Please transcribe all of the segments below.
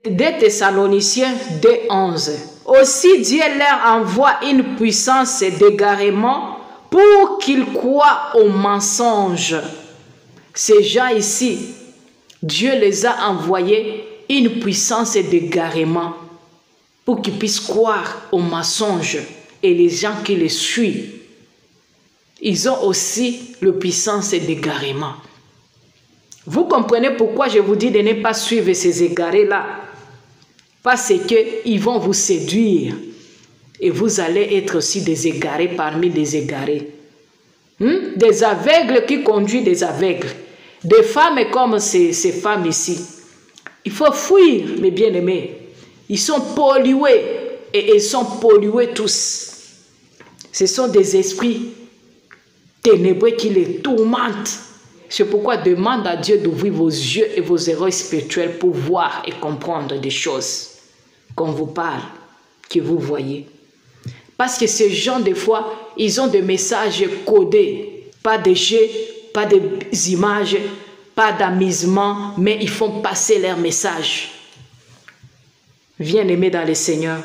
2 Thessaloniciens 2:11. Aussi Dieu leur envoie une puissance d'égarement pour qu'ils croient au mensonge. Ces gens ici, Dieu les a envoyés une puissance d'égarement pour qu'ils puissent croire au mensonge. Et les gens qui les suivent, ils ont aussi la puissance d'égarement. Vous comprenez pourquoi je vous dis de ne pas suivre ces égarés-là? Parce qu'ils vont vous séduire. Et vous allez être aussi des égarés parmi les égarés. Des aveugles qui conduisent des aveugles. Des femmes comme ces femmes ici. Il faut fuir, mes bien-aimés. Ils sont pollués. Et ils sont pollués tous. Ce sont des esprits ténébreux qui les tourmentent. C'est pourquoi demande à Dieu d'ouvrir vos yeux et vos oreilles spirituelles pour voir et comprendre des choses qu'on vous parle, que vous voyez. Parce que ces gens, des fois, ils ont des messages codés. Pas de jeux, pas des images, pas d'amusement, mais ils font passer leurs messages. Bien-aimés dans le Seigneur,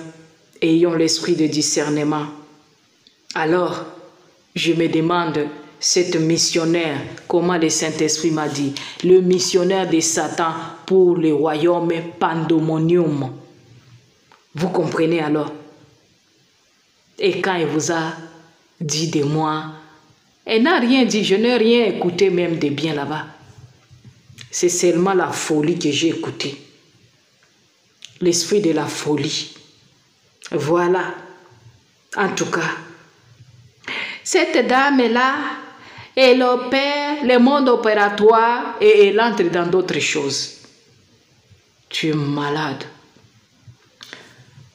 ayons l'esprit de discernement. Alors, je me demande, cette missionnaire, comment le Saint-Esprit m'a dit, le missionnaire de Satan pour le royaume pandémonium. Vous comprenez alors? Et quand il vous a dit de moi, elle n'a rien dit, je n'ai rien écouté même de bien là-bas. C'est seulement la folie que j'ai écoutée. L'esprit de la folie. Voilà. En tout cas, cette dame-là, elle opère le monde opératoire et elle entre dans d'autres choses. Tu es malade.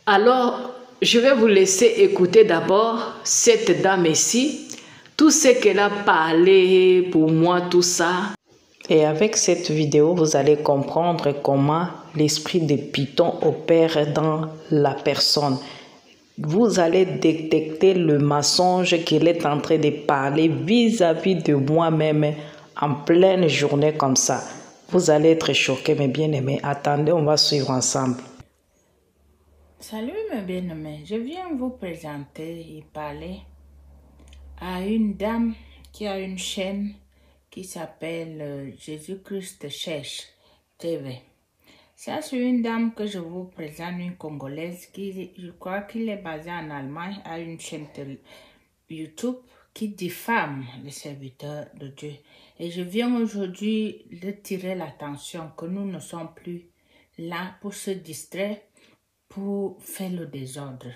Alors, je vais vous laisser écouter d'abord cette dame ici, tout ce qu'elle a parlé pour moi, tout ça. Et avec cette vidéo, vous allez comprendre comment l'esprit de Python opère dans la personne. Vous allez détecter le mensonge qu'il est en train de parler vis-à-vis de moi-même en pleine journée comme ça. Vous allez être choqués, mes bien-aimés. Attendez, on va suivre ensemble. Salut mes bien-aimés, je viens vous présenter et parler à une dame qui a une chaîne qui s'appelle Jésus-Christ Cherche TV. Ça, c'est une dame que je vous présente, une Congolaise qui, je crois qu'il est basée en Allemagne, a une chaîne YouTube qui diffame les serviteurs de Dieu. Et je viens aujourd'hui de tirer l'attention que nous ne sommes plus là pour se distraire, pour faire le désordre.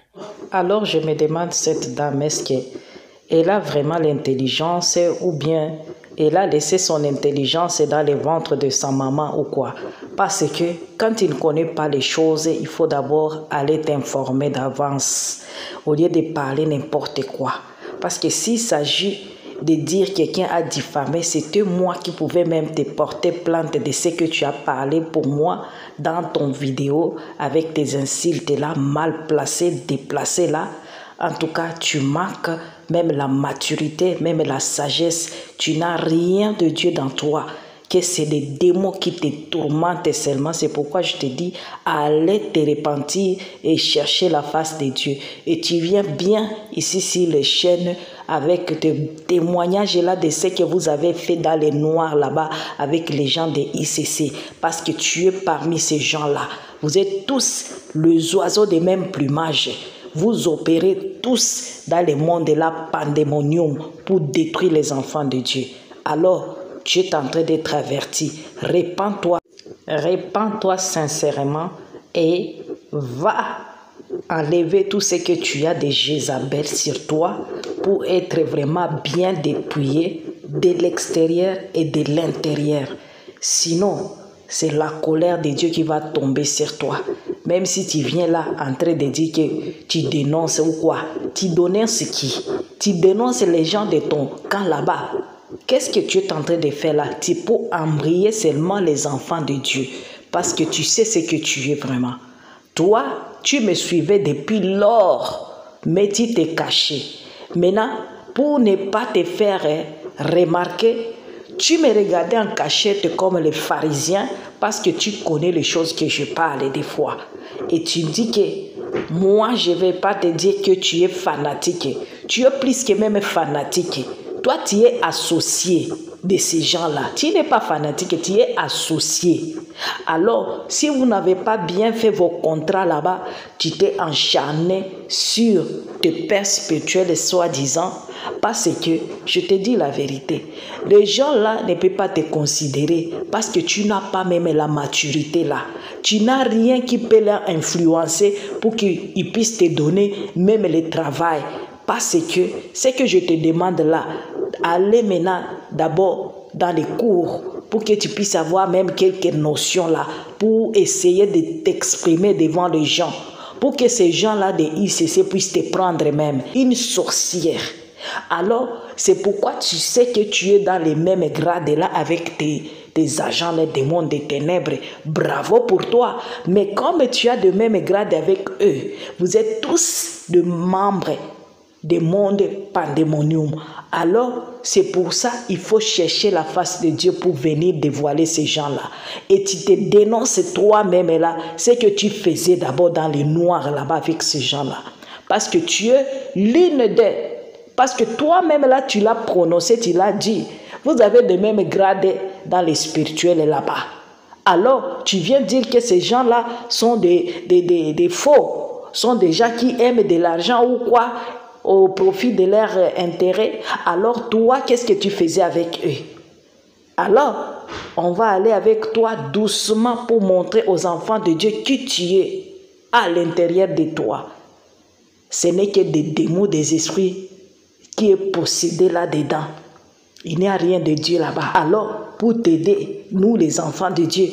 Alors je me demande, cette dame, est-ce qu'elle a vraiment l'intelligence ou bien elle a laissé son intelligence dans le ventre de sa maman ou quoi? Parce que quand il ne connaît pas les choses, il faut d'abord aller t'informer d'avance au lieu de parler n'importe quoi. Parce que s'il s'agit de dire que quelqu'un a diffamé, c'était moi qui pouvais même te porter plainte de ce que tu as parlé pour moi dans ton vidéo avec tes insultes là, mal placées, déplacées là. En tout cas, tu manques même la maturité, même la sagesse. Tu n'as rien de Dieu dans toi. Que c'est des démons qui te tourmentent seulement. C'est pourquoi je te dis, allez te repentir et chercher la face de Dieu. Et tu viens bien ici sur les chaînes avec des témoignages là de ce que vous avez fait dans les noirs là-bas avec les gens de ICC. Parce que tu es parmi ces gens-là. Vous êtes tous les oiseaux des mêmes plumages. Vous opérez tous dans le monde de la pandémonium pour détruire les enfants de Dieu. Alors, tu es en train d'être averti. Répands-toi sincèrement et va enlever tout ce que tu as de Jézabel sur toi pour être vraiment bien dépouillé de l'extérieur et de l'intérieur. Sinon, c'est la colère de Dieu qui va tomber sur toi. Même si tu viens là en train de dire que tu dénonces ou quoi, tu dénonces qui? Tu dénonces les gens de ton camp là-bas. Qu'est-ce que tu es en train de faire là? Tu peux embrayer seulement les enfants de Dieu parce que tu sais ce que tu es vraiment. Toi, tu me suivais depuis lors, mais tu t'es caché. Maintenant, pour ne pas te faire remarquer, Tu me regardais en cachette comme les pharisiens parce que tu connais les choses que je parle des fois. Et tu dis que moi, je ne vais pas te dire que tu es fanatique. Tu es plus que même fanatique. Toi, tu es associé de ces gens-là. Tu n'es pas fanatique, tu es associé. Alors, si vous n'avez pas bien fait vos contrats là-bas, tu t'es encharné sur tes pères spirituels soi-disant, parce que, je te dis la vérité, les gens-là ne peuvent pas te considérer parce que tu n'as pas même la maturité là. Tu n'as rien qui peut leur influencer pour qu'ils puissent te donner même le travail. Parce que ce que je te demande là, allez maintenant d'abord dans les cours pour que tu puisses avoir même quelques notions là, pour essayer de t'exprimer devant les gens, pour que ces gens-là de ICC puissent te prendre même une sorcière. Alors, c'est pourquoi tu sais que tu es dans les mêmes grades là avec tes agents, les démons des ténèbres. Bravo pour toi. Mais comme tu as de même grade avec eux, vous êtes tous des membres des mondes pandémonium. Alors, c'est pour ça qu'il faut chercher la face de Dieu pour venir dévoiler ces gens-là. Et tu te dénonces toi-même là, ce que tu faisais d'abord dans les noirs là-bas avec ces gens-là. Parce que tu es l'une d'eux. Parce que toi-même là, tu l'as prononcé, tu l'as dit. Vous avez de même grade dans les spirituels là-bas. Alors, tu viens dire que ces gens-là sont des faux, sont des gens qui aiment de l'argent ou quoi, au profit de leur intérêt. Alors toi, qu'est-ce que tu faisais avec eux? Alors, on va aller avec toi doucement pour montrer aux enfants de Dieu qui tu es à l'intérieur de toi. Ce n'est que des démons, des esprits qui est possédé là-dedans. Il n'y a rien de Dieu là-bas. Alors, pour t'aider, nous les enfants de Dieu,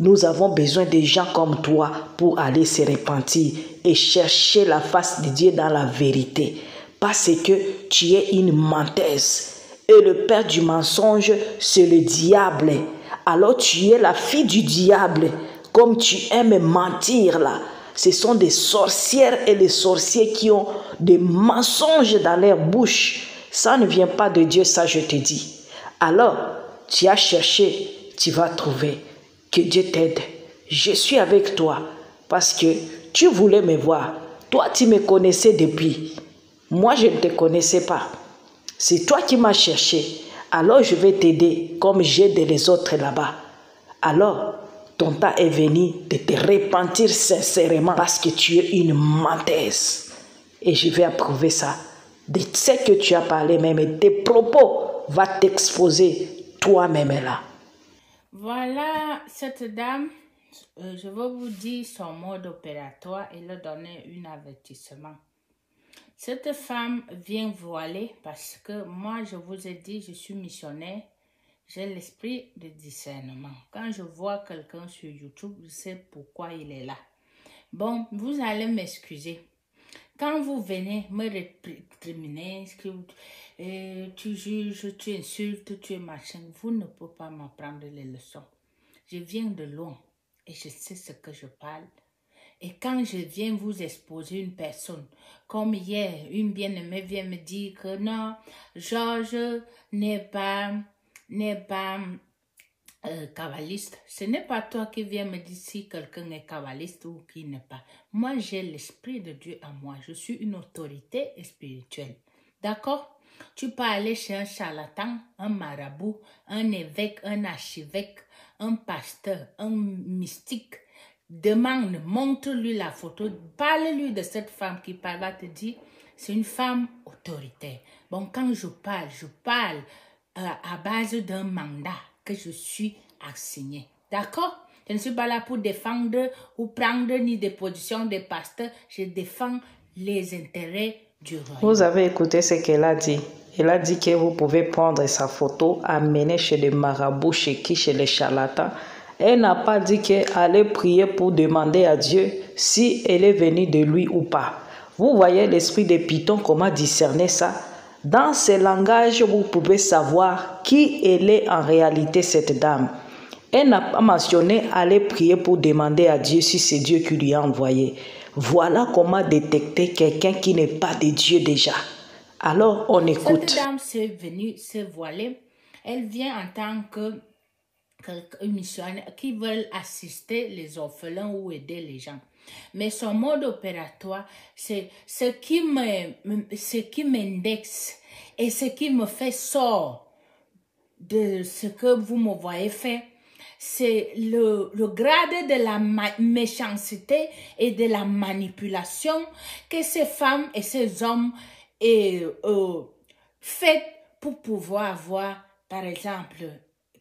nous avons besoin de gens comme toi pour aller se repentir et chercher la face de Dieu dans la vérité. Parce que tu es une menteuse. Et le père du mensonge, c'est le diable. Alors tu es la fille du diable. Comme tu aimes mentir là. Ce sont des sorcières et les sorciers qui ont des mensonges dans leur bouche. Ça ne vient pas de Dieu, ça je te dis. Alors, tu as cherché, tu vas trouver. Que Dieu t'aide. Je suis avec toi parce que tu voulais me voir. Toi, tu me connaissais depuis. Moi, je ne te connaissais pas. C'est toi qui m'as cherché. Alors, je vais t'aider comme j'aide les autres là-bas. Alors, ton temps est venu de te repentir sincèrement parce que tu es une menteuse. Et je vais approuver ça. De ce que tu as parlé même et tes propos vont t'exposer toi-même là. Voilà, cette dame, je vais vous dire son mode opératoire et leur donner un avertissement. Cette femme vient voiler parce que moi, je vous ai dit, je suis missionnaire, j'ai l'esprit de discernement. Quand je vois quelqu'un sur YouTube, je sais pourquoi il est là. Bon, vous allez m'excuser. Quand vous venez me récriminer, tu juges, tu insultes, tu es machin, vous ne pouvez pas m'apprendre les leçons. Je viens de loin et je sais ce que je parle. Et quand je viens vous exposer une personne, comme hier, une bien-aimée vient me dire que non, Georges n'est pas kabbaliste. Ce n'est pas toi qui viens me dire si quelqu'un est kabbaliste ou qui n'est pas. Moi, j'ai l'esprit de Dieu en moi. Je suis une autorité spirituelle. D'accord? Tu peux aller chez un charlatan, un marabout, un évêque, un archevêque, un pasteur, un mystique. Demande, montre-lui la photo, parle-lui de cette femme qui parle, va te dire, c'est une femme autoritaire. Bon, quand je parle à base d'un mandat que je suis assigné. D'accord? Je ne suis pas là pour défendre ou prendre ni des positions des pasteurs. Je défends les intérêts du royaume. Vous avez écouté ce qu'elle a dit. Elle a dit que vous pouvez prendre sa photo, amener chez les marabouts, chez qui, chez les charlatans. Elle n'a pas dit qu'elle allait prier pour demander à Dieu si elle est venue de lui ou pas. Vous voyez l'esprit de Python, comment discerner ça? Dans ce langage, vous pouvez savoir qui elle est en réalité, cette dame. Elle n'a pas mentionné aller prier pour demander à Dieu si c'est Dieu qui lui a envoyé. Voilà comment détecter quelqu'un qui n'est pas de Dieu déjà. Alors, on écoute. Cette dame s'est venue se voiler. Elle vient en tant que missionnaire qui veulent assister les orphelins ou aider les gens. Mais son mode opératoire, c'est ce qui m'indexe et ce qui me fait sort de ce que vous me voyez faire, c'est le grade de la méchanceté et de la manipulation que ces femmes et ces hommes fait pour pouvoir avoir, par exemple,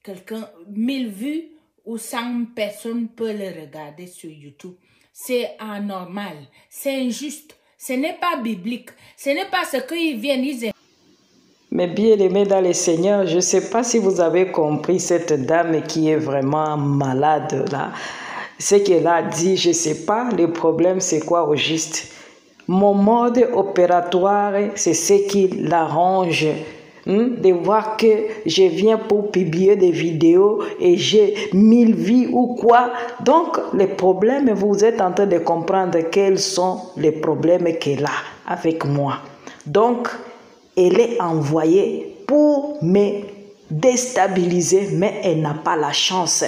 quelqu'un 1000 vues ou 100 personnes peuvent le regarder sur YouTube. C'est anormal, c'est injuste, ce n'est pas biblique, ce n'est pas ce qu'ils viennent dire. Mais bien aimés dans le Seigneur, je ne sais pas si vous avez compris cette dame qui est vraiment malade là. Ce qu'elle a dit, je ne sais pas, le problème c'est quoi au juste. Mon mode opératoire, c'est ce qui l'arrange. De voir que je viens pour publier des vidéos et j'ai 1000 vues ou quoi. Donc, les problèmes, vous êtes en train de comprendre quels sont les problèmes qu'elle a avec moi. Donc, elle est envoyée pour me déstabiliser, mais elle n'a pas la chance.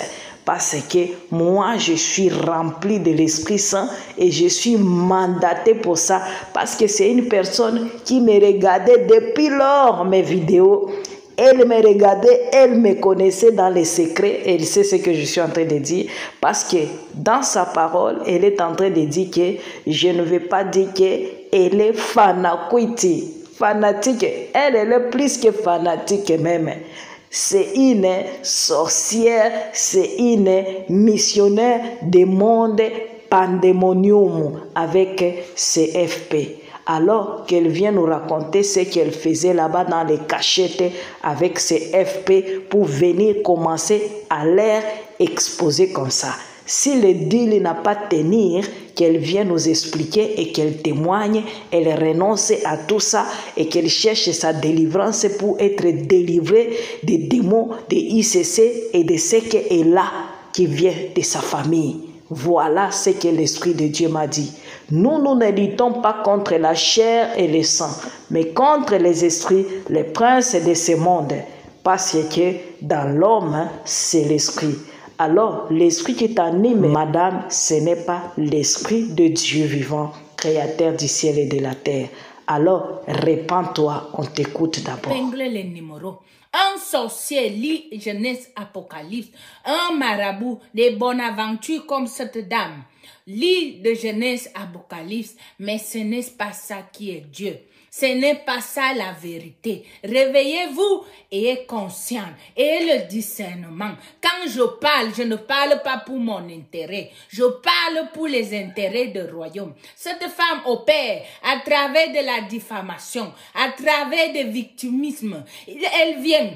Parce que moi, je suis rempli de l'Esprit Saint et je suis mandaté pour ça. Parce que c'est une personne qui me regardait depuis lors mes vidéos. Elle me regardait, elle me connaissait dans les secrets. Elle sait ce que je suis en train de dire. Parce que dans sa parole, elle est en train de dire que je ne vais pas dire qu'elle est fanatique. Elle est plus que fanatique même. C'est une sorcière, c'est une missionnaire du monde pandémonium avec CFP. Alors qu'elle vient nous raconter ce qu'elle faisait là-bas dans les cachettes avec CFP pour venir commencer à l'air exposer comme ça. Si le deal n'a pas tenu, qu'elle vienne nous expliquer et qu'elle témoigne, elle renonce à tout ça et qu'elle cherche sa délivrance pour être délivrée des démons, des ICC et de ce qu'elle a qui vient de sa famille. Voilà ce que l'Esprit de Dieu m'a dit. Nous ne luttons pas contre la chair et le sang, mais contre les esprits, les princes de ce monde. Parce que dans l'homme, c'est l'esprit. Alors, l'esprit qui t'anime, madame, ce n'est pas l'esprit de Dieu vivant, créateur du ciel et de la terre. Alors, répands-toi, on t'écoute d'abord. Les numéros. Un sorcier lit Genèse Apocalypse. Un marabout de bonne aventure comme cette dame lit de Genèse Apocalypse, mais ce n'est pas ça qui est Dieu. Ce n'est pas ça la vérité. Réveillez-vous et ayez conscience et le discernement. Quand je ne parle pas pour mon intérêt. Je parle pour les intérêts du royaume. Cette femme opère à travers de la diffamation, à travers du victimisme. Elle vient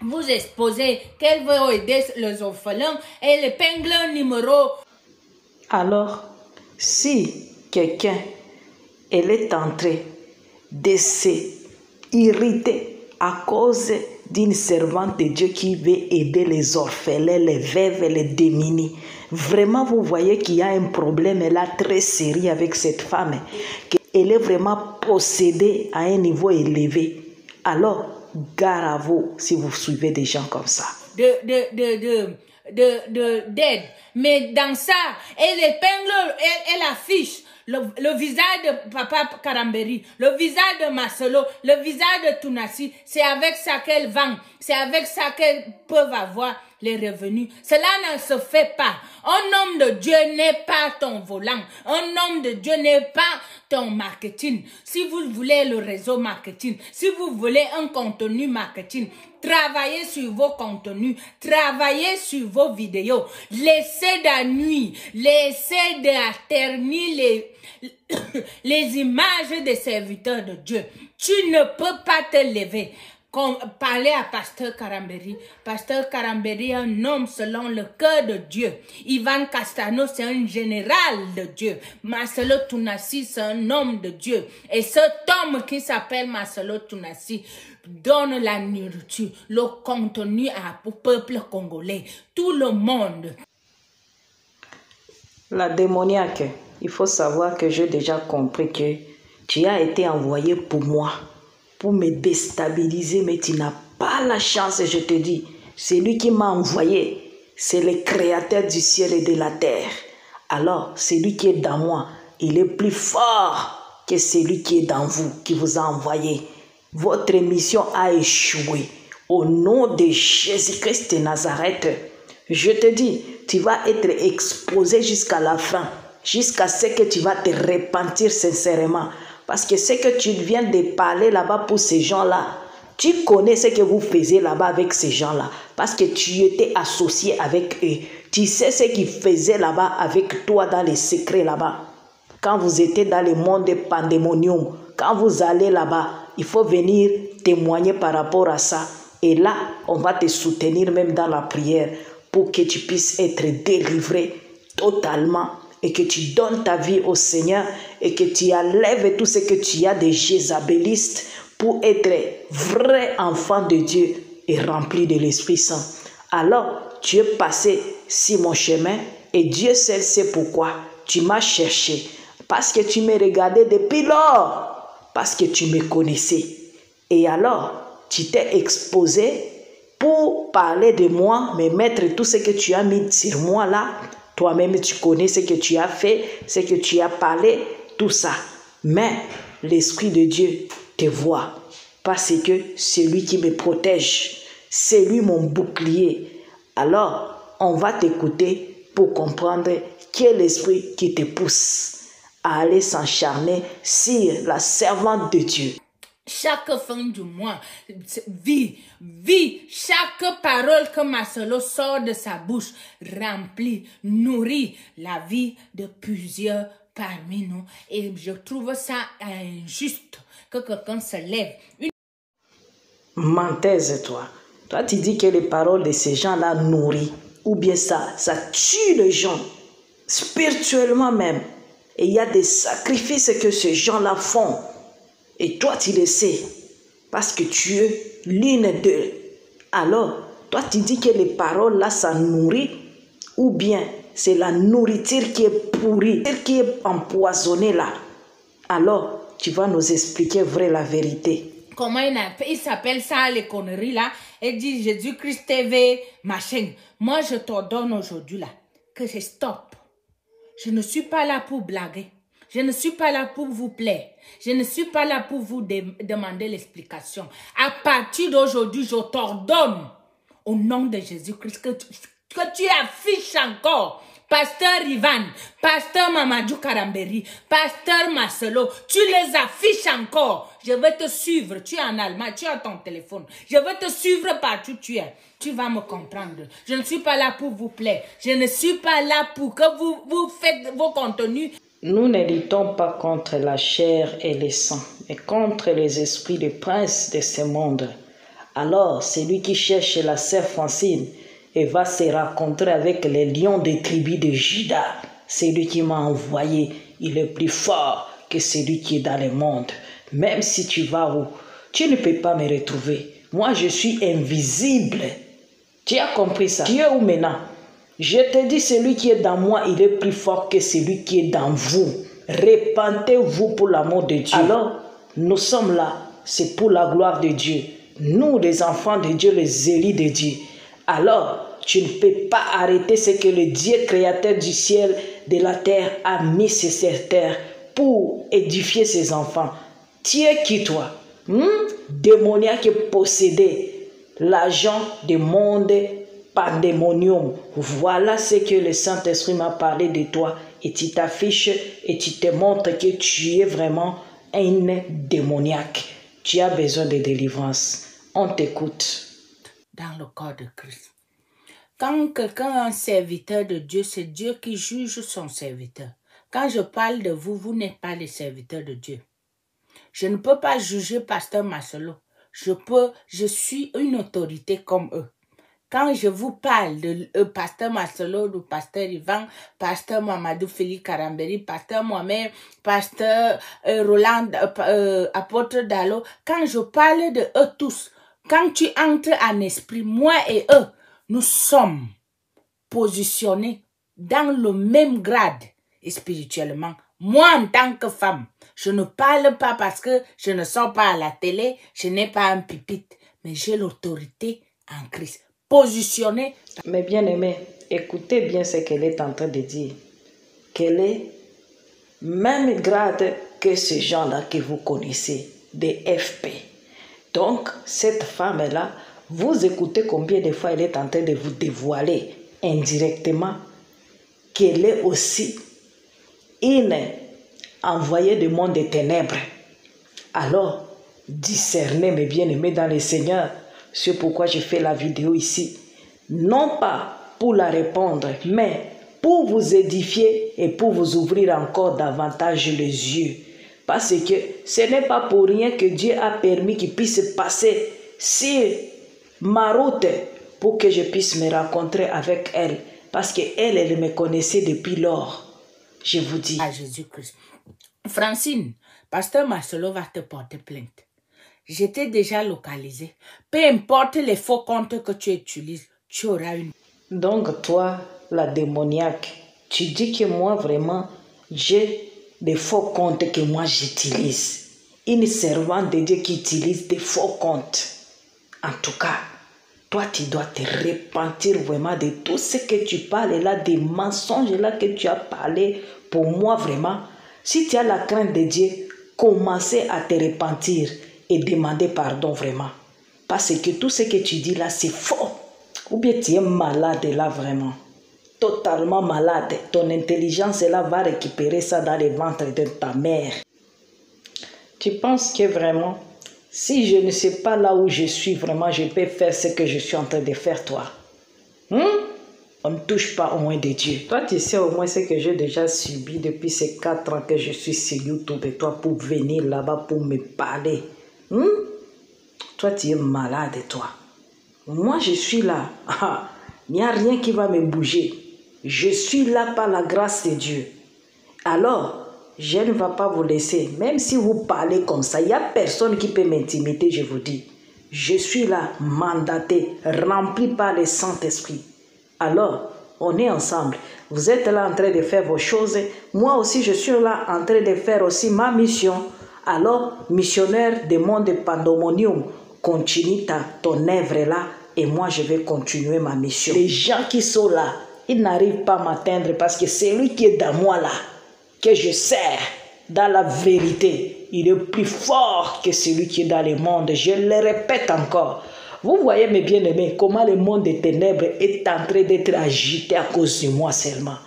vous exposer qu'elle veut aider les orphelins et l'épingle numéro. Alors, si quelqu'un est entré de s'irriter à cause d'une servante de Dieu qui veut aider les orphelins, les veuves, les démunis. Vraiment, vous voyez qu'il y a un problème là très sérieux avec cette femme. Elle est vraiment possédée à un niveau élevé. Alors, gare à vous si vous suivez des gens comme ça. D'aide. Mais dans ça, elle épingle, elle affiche le visage de Papa Karamberi, le visage de Marcelo, le visage de Tunasi. C'est avec ça qu'elle vend. C'est avec ça qu'elles peuvent avoir les revenus. Cela ne se fait pas. Un homme de Dieu n'est pas ton volant. Un homme de Dieu n'est pas ton marketing. Si vous voulez le réseau marketing, si vous voulez un contenu marketing, travaillez sur vos contenus, travaillez sur vos vidéos. Laissez de nuit, laissez d'aternir les images des serviteurs de Dieu. Tu ne peux pas te lever. Parler à Pasteur Karamberi. Pasteur Karamberi est un homme selon le cœur de Dieu. Ivan Castano, c'est un général de Dieu. Marcelo Tunasi, c'est un homme de Dieu. Et cet homme qui s'appelle Marcelo Tunasi donne la nourriture, le contenu au peuple congolais, tout le monde. La démoniaque, il faut savoir que j'ai déjà compris que tu as été envoyé pour moi, pour me déstabiliser, mais tu n'as Par la chance, je te dis, c'est lui qui m'a envoyé. C'est le créateur du ciel et de la terre. Alors, celui qui est dans moi, il est plus fort que celui qui est dans vous, qui vous a envoyé. Votre mission a échoué. Au nom de Jésus-Christ de Nazareth, je te dis, tu vas être exposé jusqu'à la fin, jusqu'à ce que tu vas te repentir sincèrement. Parce que ce que tu viens de parler là-bas pour ces gens-là, tu connais ce que vous faisiez là-bas avec ces gens-là. Parce que tu étais associé avec eux. Tu sais ce qu'ils faisaient là-bas avec toi dans les secrets là-bas. Quand vous étiez dans le monde de pandémonium, quand vous allez là-bas, il faut venir témoigner par rapport à ça. Et là, on va te soutenir même dans la prière pour que tu puisses être délivré totalement et que tu donnes ta vie au Seigneur et que tu enlèves tout ce que tu as de jézabélistes pour être vrai enfant de Dieu et rempli de l'Esprit Saint. Alors, tu es passé sur mon chemin et Dieu seul sait pourquoi. Tu m'as cherché parce que tu me regardais depuis lors, parce que tu me connaissais. Et alors, tu t'es exposé pour parler de moi, me mettre tout ce que tu as mis sur moi là. Toi-même, tu connais ce que tu as fait, ce que tu as parlé, tout ça. Mais l'Esprit de Dieu te voit parce que c'est lui qui me protège. C'est lui mon bouclier. Alors, on va t'écouter pour comprendre quel esprit qui te pousse à aller s'acharner sur la servante de Dieu. Chaque fin du mois, vie, chaque parole que Marcelo sort de sa bouche remplit, nourrit la vie de plusieurs parmi nous. Et je trouve ça injuste que quelqu'un se lève. Menteuse, toi. Toi, tu dis que les paroles de ces gens-là nourrissent. Ou bien ça tue les gens, spirituellement même. Et il y a des sacrifices que ces gens-là font. Et toi, tu le sais, parce que tu es l'une d'eux. Alors, toi, tu dis que les paroles là, ça nourrit, ou bien c'est la nourriture qui est pourrie, qui est empoisonnée là. Alors, tu vas nous expliquer vrai la vérité. Comment il s'appelle ça, les conneries là? Il dit Jésus-Christ TV, machin. Moi, je t'ordonne aujourd'hui là, que je stoppe. Je ne suis pas là pour blaguer. Je ne suis pas là pour vous plaire. Je ne suis pas là pour vous demander l'explication. À partir d'aujourd'hui, je t'ordonne, au nom de Jésus-Christ, que tu affiches encore Pasteur Ivan, Pasteur Mamadou Karamberi, Pasteur Marcelo, tu les affiches encore. Je vais te suivre. Tu es en Allemagne, tu as ton téléphone. Je vais te suivre partout où tu es. Tu vas me comprendre. Je ne suis pas là pour vous plaire. Je ne suis pas là pour que vous faites vos contenus. Nous ne luttons pas contre la chair et le sang, mais contre les esprits des princes de ce monde. Alors, celui qui cherche la sœur Francine et va se rencontrer avec les lions des tribus de Juda, celui qui m'a envoyé, il est plus fort que celui qui est dans le monde. Même si tu vas où, tu ne peux pas me retrouver. Moi, je suis invisible. Tu as compris ça? Tu es où maintenant? Je te dis, celui qui est dans moi, il est plus fort que celui qui est dans vous. Repentez-vous pour l'amour de Dieu. Alors, nous sommes là, c'est pour la gloire de Dieu. Nous, les enfants de Dieu, les élus de Dieu. Alors, tu ne peux pas arrêter ce que le Dieu créateur du ciel, de la terre, a mis sur cette terre pour édifier ses enfants. Tu es qui, toi? Démoniaque possédé, l'agent du monde pandémonium. Voilà ce que le Saint-Esprit m'a parlé de toi. Et tu t'affiches et tu te montres que tu es vraiment un démoniaque. Tu as besoin de délivrance. On t'écoute. Dans le corps de Christ. Quand quelqu'un est un serviteur de Dieu, c'est Dieu qui juge son serviteur. Quand je parle de vous, vous n'êtes pas les serviteurs de Dieu. Je ne peux pas juger Pasteur Marcelo. Je suis une autorité comme eux. Quand je vous parle de Pasteur Marcelo, de Pasteur Ivan, Pasteur Mamadou Félix Karamberi, Pasteur Mohamed, Pasteur Roland, Apôtre Dalo, quand je parle de eux tous, quand tu entres en esprit, moi et eux, nous sommes positionnés dans le même grade spirituellement. Moi, en tant que femme, je ne parle pas parce que je ne sors pas à la télé, je n'ai pas un pupitre. mais j'ai l'autorité en Christ. Positionnée. Mais bien aimé, écoutez bien ce qu'elle est en train de dire. Qu'elle est même grade que ces gens-là que vous connaissez, des FP. Donc, cette femme-là, vous écoutez combien de fois elle est en train de vous dévoiler indirectement qu'elle est aussi une envoyée du monde des ténèbres. Alors, discernez mes bien-aimés dans le Seigneur. C'est pourquoi j'ai fait la vidéo ici. Non pas pour la répondre, mais pour vous édifier et pour vous ouvrir encore davantage les yeux. Parce que ce n'est pas pour rien que Dieu a permis qu'il puisse passer sur ma route pour que je puisse me rencontrer avec elle. Parce qu'elle me connaissait depuis lors. Je vous dis. À Jésus-Christ. Francine, pasteur Marcelo va te porter plainte. J'étais déjà localisé. Peu importe les faux comptes que tu utilises, tu auras une. Donc toi, la démoniaque, tu dis que moi vraiment, j'ai des faux comptes que moi j'utilise. Une servante de Dieu qui utilise des faux comptes. En tout cas, toi tu dois te repentir vraiment de tout ce que tu parles là, des mensonges là que tu as parlé. Pour moi vraiment, si tu as la crainte de Dieu, commencez à te repentir et demander pardon vraiment. Parce que tout ce que tu dis là, c'est faux. Ou bien tu es malade là vraiment. Totalement malade. Ton intelligence là va récupérer ça dans le ventre de ta mère. Tu penses que vraiment, si je ne sais pas là où je suis vraiment, je peux faire ce que je suis en train de faire toi. On ne touche pas au moins de Dieu. Toi, tu sais au moins ce que j'ai déjà subi depuis ces 4 ans que je suis sur YouTube et toi pour venir là-bas pour me parler. Toi, tu es malade, toi. Moi, je suis là. Il n'y a rien qui va me bouger. Je suis là par la grâce de Dieu. Alors, je ne vais pas vous laisser. Même si vous parlez comme ça, il n'y a personne qui peut m'intimider, je vous dis. Je suis là, mandaté, rempli par le Saint-Esprit. Alors, on est ensemble. Vous êtes là en train de faire vos choses. Moi aussi, je suis là en train de faire aussi ma mission. Alors, missionnaire du monde pandemonium, continue ton œuvre là et moi, je vais continuer ma mission. Les gens qui sont là, ils n'arrivent pas à m'atteindre parce que c'est lui qui est dans moi là, que je sers dans la vérité. Il est plus fort que celui qui est dans le monde. Je le répète encore. Vous voyez mes bien-aimés, comment le monde des ténèbres est en train d'être agité à cause de moi seulement.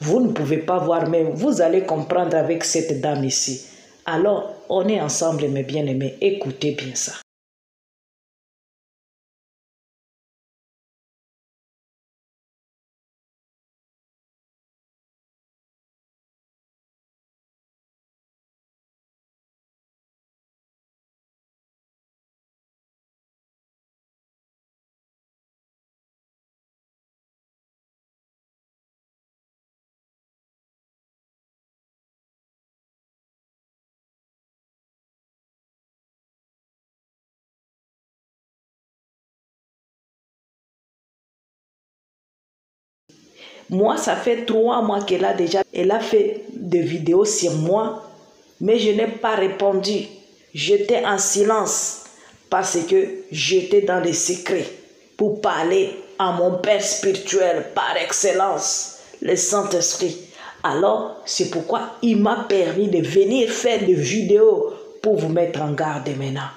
Vous ne pouvez pas voir, mais vous allez comprendre avec cette dame ici. Alors, on est ensemble mes bien-aimés. Écoutez bien ça. Moi, ça fait 3 mois qu'elle a fait des vidéos sur moi, mais je n'ai pas répondu. J'étais en silence parce que j'étais dans les secrets pour parler à mon Père spirituel par excellence, le Saint-Esprit. Alors, c'est pourquoi il m'a permis de venir faire des vidéos pour vous mettre en garde maintenant.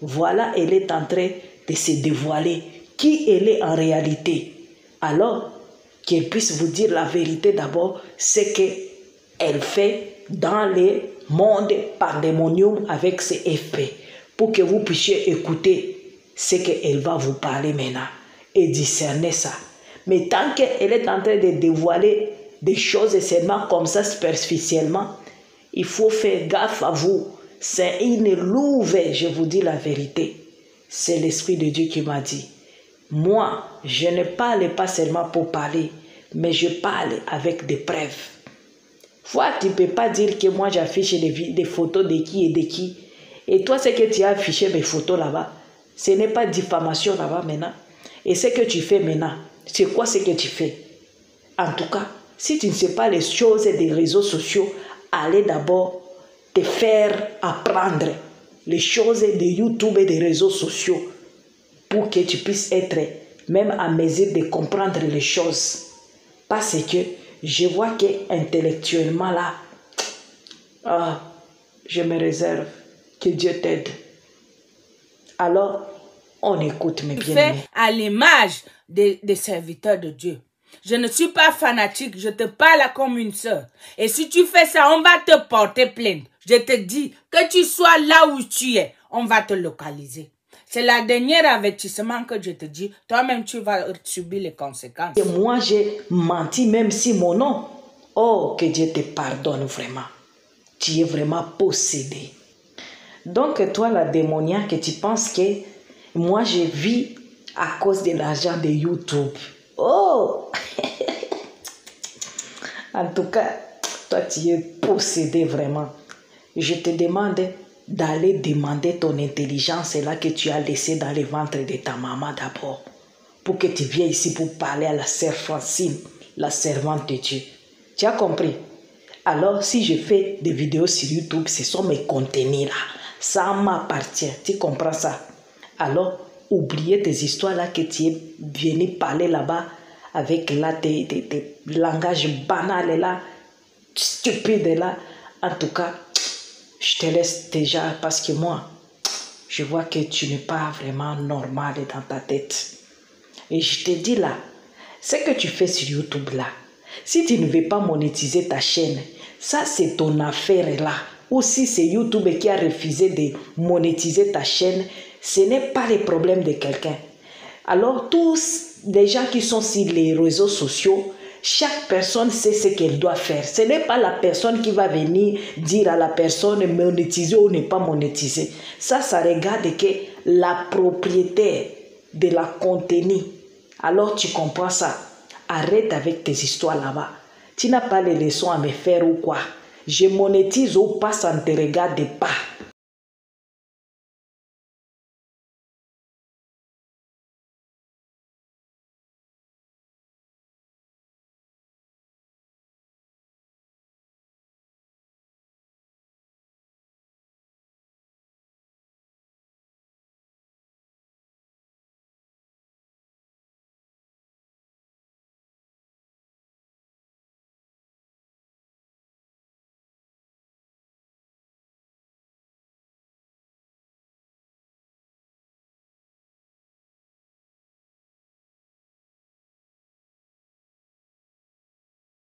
Voilà, elle est en train de se dévoiler qui elle est en réalité. Alors, qu'elle puisse vous dire la vérité d'abord, c'est qu'elle fait dans le monde pandémonium avec ses FP, pour que vous puissiez écouter ce qu'elle va vous parler maintenant et discerner ça. Mais tant qu'elle est en train de dévoiler des choses seulement comme ça superficiellement, il faut faire gaffe à vous. C'est une louve, je vous dis la vérité. C'est l'Esprit de Dieu qui m'a dit. Moi, je ne parle pas seulement pour parler, mais je parle avec des preuves. Toi, tu ne peux pas dire que moi j'affiche des photos de qui et de qui. Et toi, ce que tu as affiché mes photos là-bas, ce n'est pas diffamation là-bas maintenant. Et ce que tu fais maintenant, c'est quoi ce que tu fais? En tout cas, si tu ne sais pas les choses des réseaux sociaux, allez d'abord te faire apprendre les choses de YouTube et des réseaux sociaux. pour que tu puisses être même à mesure de comprendre les choses. Parce que je vois que intellectuellement là, je me réserve. Que Dieu t'aide. Alors, on écoute mes bien-aimés. Fais à l'image des serviteurs de Dieu. Je ne suis pas fanatique, je te parle comme une sœur. Et si tu fais ça, on va te porter plainte. Je te dis que tu sois là où tu es, on va te localiser. C'est la dernière avertissement que je te dis. Toi-même, tu vas subir les conséquences. Et moi, j'ai menti même si mon nom. Oh, que Dieu te pardonne vraiment. Tu es vraiment possédé. Donc, toi, la démoniaque, tu penses que moi, je vis à cause de l'argent de YouTube. Oh! En tout cas, toi, tu es possédé vraiment. Je te demande d'aller demander ton intelligence là que tu as laissée dans le ventre de ta maman d'abord. Pour que tu viennes ici pour parler à la sœur Francine, la servante de Dieu. Tu as compris? Alors, si je fais des vidéos sur YouTube, ce sont mes contenus là. Ça m'appartient. Tu comprends ça? Alors, oubliez tes histoires là que tu es venu parler là-bas avec là tes langages banals là, stupides là. En tout cas, je te laisse déjà parce que moi, je vois que tu n'es pas vraiment normal dans ta tête. Et je te dis là, ce que tu fais sur YouTube là, si tu ne veux pas monétiser ta chaîne, ça c'est ton affaire là. Ou si c'est YouTube qui a refusé de monétiser ta chaîne, ce n'est pas le problème de quelqu'un. Alors tous les gens qui sont sur les réseaux sociaux, chaque personne sait ce qu'elle doit faire. Ce n'est pas la personne qui va venir dire à la personne monétiser ou ne pas monétiser. Ça regarde que la propriétaire de la contenu. Alors tu comprends ça. Arrête avec tes histoires là-bas. Tu n'as pas les leçons à me faire ou quoi. Je monétise ou pas, ça ne te regarde pas.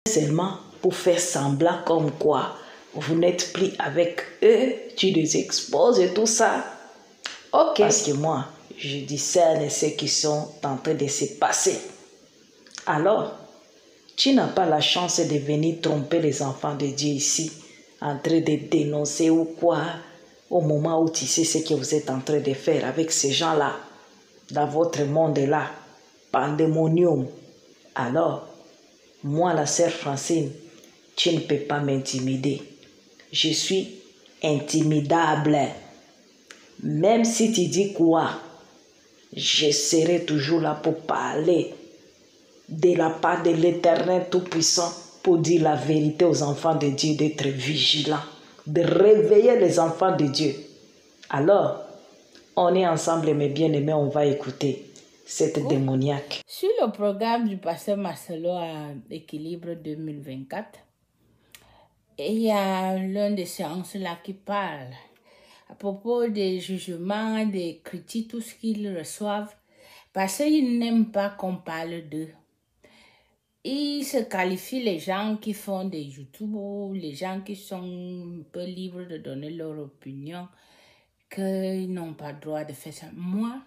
Seulement pour faire semblant comme quoi vous n'êtes plus avec eux, tu les exposes et tout ça. Ok. Parce que moi, je discerne ce qui sont en train de se passer. Alors, tu n'as pas la chance de venir tromper les enfants de Dieu ici, en train de dénoncer ou quoi, au moment où tu sais ce que vous êtes en train de faire avec ces gens-là, dans votre monde-là, pandémonium. Alors, moi, la sœur Francine, tu ne peux pas m'intimider. Je suis intimidable. Même si tu dis quoi, je serai toujours là pour parler de la part de l'Éternel Tout-Puissant pour dire la vérité aux enfants de Dieu, d'être vigilants, de réveiller les enfants de Dieu. Alors, on est ensemble, mes bien-aimés, on va écouter cette démoniaque. Sur le programme du pasteur Marcelo à Équilibre 2024, il y a l'une des séances là qui parle à propos des jugements, des critiques, tout ce qu'ils reçoivent, parce qu'ils n'aiment pas qu'on parle d'eux. Ils se qualifient les gens qui font des YouTube ou les gens qui sont un peu libres de donner leur opinion, qu'ils n'ont pas le droit de faire ça. Moi,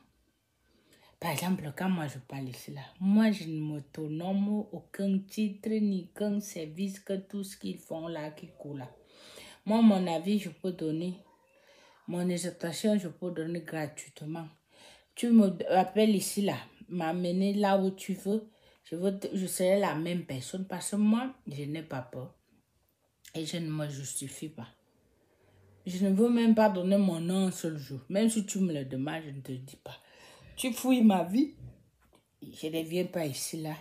par exemple, quand moi je parle ici là, moi je ne m'autonome aucun titre ni aucun service que tout ce qu'ils font là qui coule là. Moi, mon avis, je peux donner. Mon exhortation, je peux donner gratuitement. Tu me appelles ici là, m'amener là où tu veux, je serai la même personne parce que moi, je n'ai pas peur. Et je ne me justifie pas. Je ne veux même pas donner mon nom un seul jour. Même si tu me le demandes, je ne te dis pas. Tu fouilles ma vie. Je ne viens pas ici là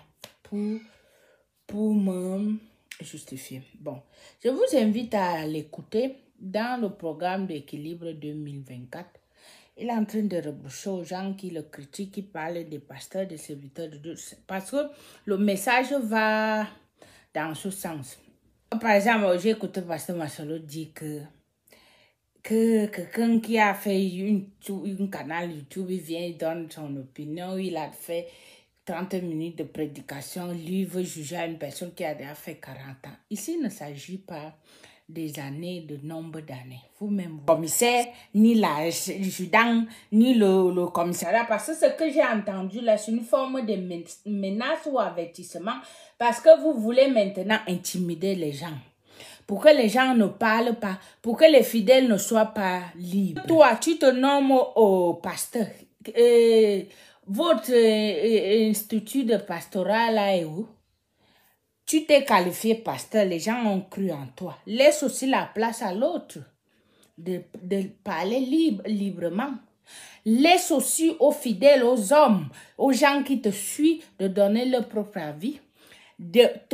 pour me justifier. Bon, je vous invite à l'écouter dans le programme d'équilibre 2024. Il est en train de rebroucher aux gens qui le critiquent, qui parlent des pasteurs, des serviteurs de Dieu. Parce que le message va dans ce sens. Par exemple, j'ai écouté Pasteur Masolo dire que quelqu'un qui a fait un canal YouTube, il vient, il donne son opinion, il a fait 30 minutes de prédication, lui veut juger à une personne qui a déjà fait 40 ans. Ici, il ne s'agit pas des années, de nombre d'années. Vous-même, le commissaire, ni l'adjudant, ni le commissariat, parce que ce que j'ai entendu là, c'est une forme de menace ou avertissement, parce que vous voulez maintenant intimider les gens. Pour que les gens ne parlent pas, pour que les fidèles ne soient pas libres. Toi, tu te nommes au pasteur. Votre institut de pastorat là est où? Tu t'es qualifié pasteur, les gens ont cru en toi. Laisse aussi la place à l'autre de parler librement. Laisse aussi aux fidèles, aux hommes, aux gens qui te suivent de donner leur propre avis.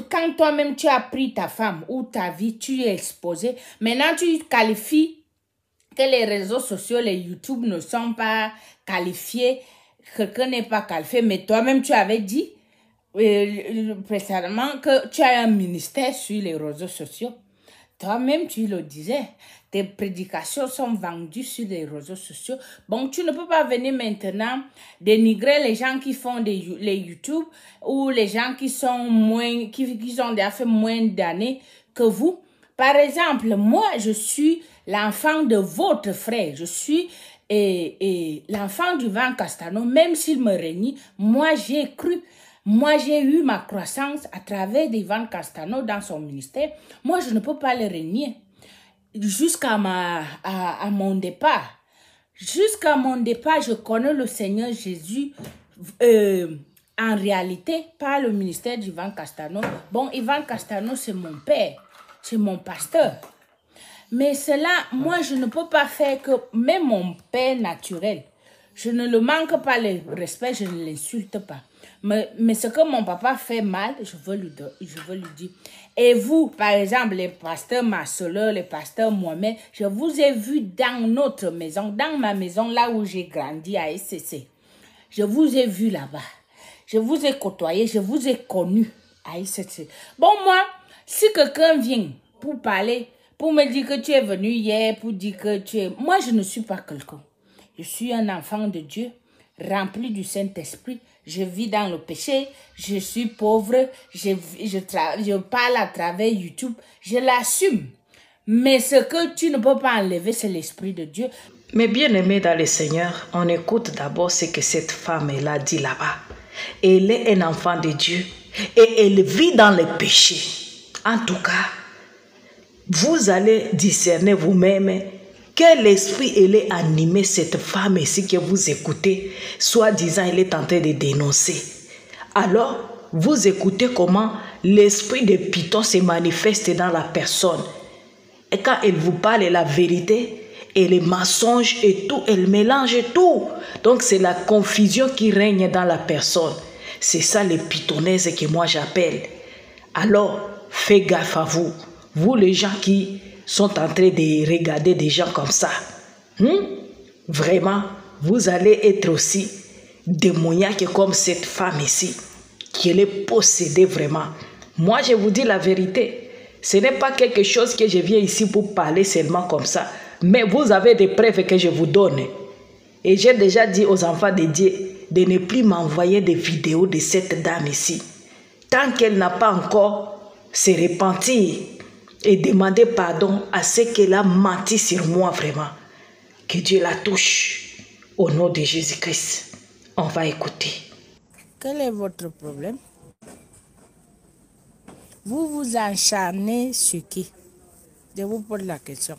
Quand toi-même tu as pris ta femme ou ta vie, tu es exposé. Maintenant tu qualifies que les réseaux sociaux, les YouTube ne sont pas qualifiés, quelqu'un n'est pas qualifié, mais toi-même tu avais dit précédemment que tu as un ministère sur les réseaux sociaux. Toi-même tu le disais, tes prédications sont vendues sur les réseaux sociaux. Bon, tu ne peux pas venir maintenant dénigrer les gens qui font les YouTube ou les gens qui sont qui ont déjà fait moins d'années que vous. Par exemple, moi, je suis l'enfant de votre frère. Je suis l'enfant du Van Castano. Même s'il me renie, moi, j'ai cru. Moi, j'ai eu ma croissance à travers Ivan Castano dans son ministère. Moi, je ne peux pas le renier. Jusqu'à mon départ. Jusqu'à mon départ, je connais le Seigneur Jésus en réalité par le ministère d'Ivan Castano. Bon, Ivan Castano, c'est mon père. C'est mon pasteur. Mais cela, moi, je ne peux pas faire que même mon père naturel. Je ne le manque pas le respect, je ne l'insulte pas. Mais ce que mon papa fait mal, je veux lui dire. Et vous, par exemple, les pasteurs Masolo, les pasteurs Mohamed, je vous ai vu dans notre maison, dans ma maison, là où j'ai grandi à SCC. Je vous ai vu là-bas. Je vous ai côtoyé, je vous ai connu à SCC. Bon, moi, si quelqu'un vient pour parler, pour me dire que tu es venu hier, pour dire que tu es... Moi, je ne suis pas quelqu'un. Je suis un enfant de Dieu, rempli du Saint-Esprit. Je vis dans le péché, je suis pauvre, je parle à travers YouTube, je l'assume. Mais ce que tu ne peux pas enlever, c'est l'Esprit de Dieu. Mais bien aimé dans le Seigneur, on écoute d'abord ce que cette femme elle a dit là-bas. Elle est un enfant de Dieu et elle vit dans le péché. En tout cas, vous allez discerner vous-même quel esprit elle est animé, cette femme ici que vous écoutez, soi-disant elle est en train de dénoncer. Alors, vous écoutez comment l'esprit de Python se manifeste dans la personne. Et quand elle vous parle la vérité, et les mensonges et tout, elle mélange tout. Donc c'est la confusion qui règne dans la personne. C'est ça les pythonaises que moi j'appelle. Alors, faites gaffe à vous. Vous les gens qui sont en train de regarder des gens comme ça. Vraiment, vous allez être aussi démoniaque comme cette femme ici, qui est possédée vraiment. Moi, je vous dis la vérité. Ce n'est pas quelque chose que je viens ici pour parler seulement comme ça. Mais vous avez des preuves que je vous donne. Et j'ai déjà dit aux enfants de Dieu de ne plus m'envoyer des vidéos de cette dame ici. Tant qu'elle n'a pas encore se repentir et demander pardon à ce qu'elle a menti sur moi vraiment. Que Dieu la touche au nom de Jésus-Christ. On va écouter. Quel est votre problème? Vous vous acharnez sur qui? Je vous pose la question.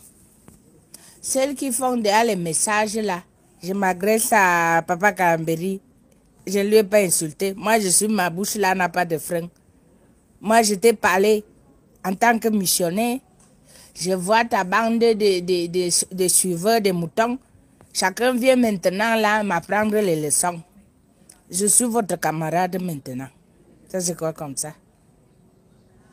Celles qui font déjà les messages là, je m'agresse à Papa Kamberi, je ne lui ai pas insulté. Moi, je suis, ma bouche là n'a pas de frein. Moi, je t'ai parlé en tant que missionnaire. Je vois ta bande de suiveurs, de moutons. Chacun vient maintenant là m'apprendre les leçons. Je suis votre camarade maintenant. Ça, c'est quoi comme ça?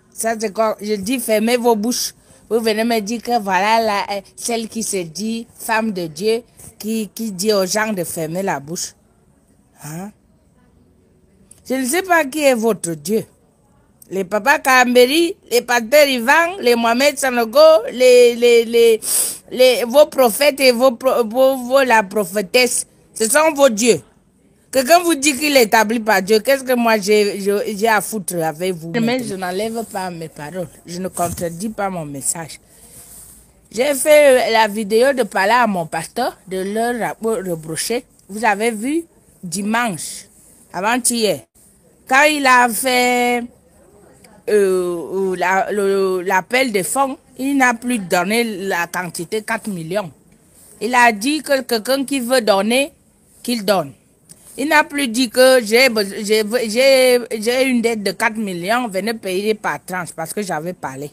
Ça, c'est quoi? Je dis, fermez vos bouches. Vous venez me dire que voilà celle qui se dit femme de Dieu, qui dit aux gens de fermer la bouche. Hein? Je ne sais pas qui est votre Dieu. Les papas Kamberi, les pasteurs Ivan, les Mohamed Sanogo, vos prophètes et la prophétesse, ce sont vos dieux. Quelqu'un vous dit qu'il est établi par Dieu, qu'est-ce que moi j'ai à foutre avec vous? Mais je n'enlève pas mes paroles, je ne contredis pas mon message. J'ai fait la vidéo de parler à mon pasteur, de leur reprocher. Vous avez vu dimanche, avant-hier, quand il a fait l'appel de fonds, il n'a plus donné la quantité 4 millions. Il a dit que quelqu'un qui veut donner, qu'il donne. Il n'a plus dit que j'ai une dette de 4 millions, venez payer par tranche parce que j'avais parlé.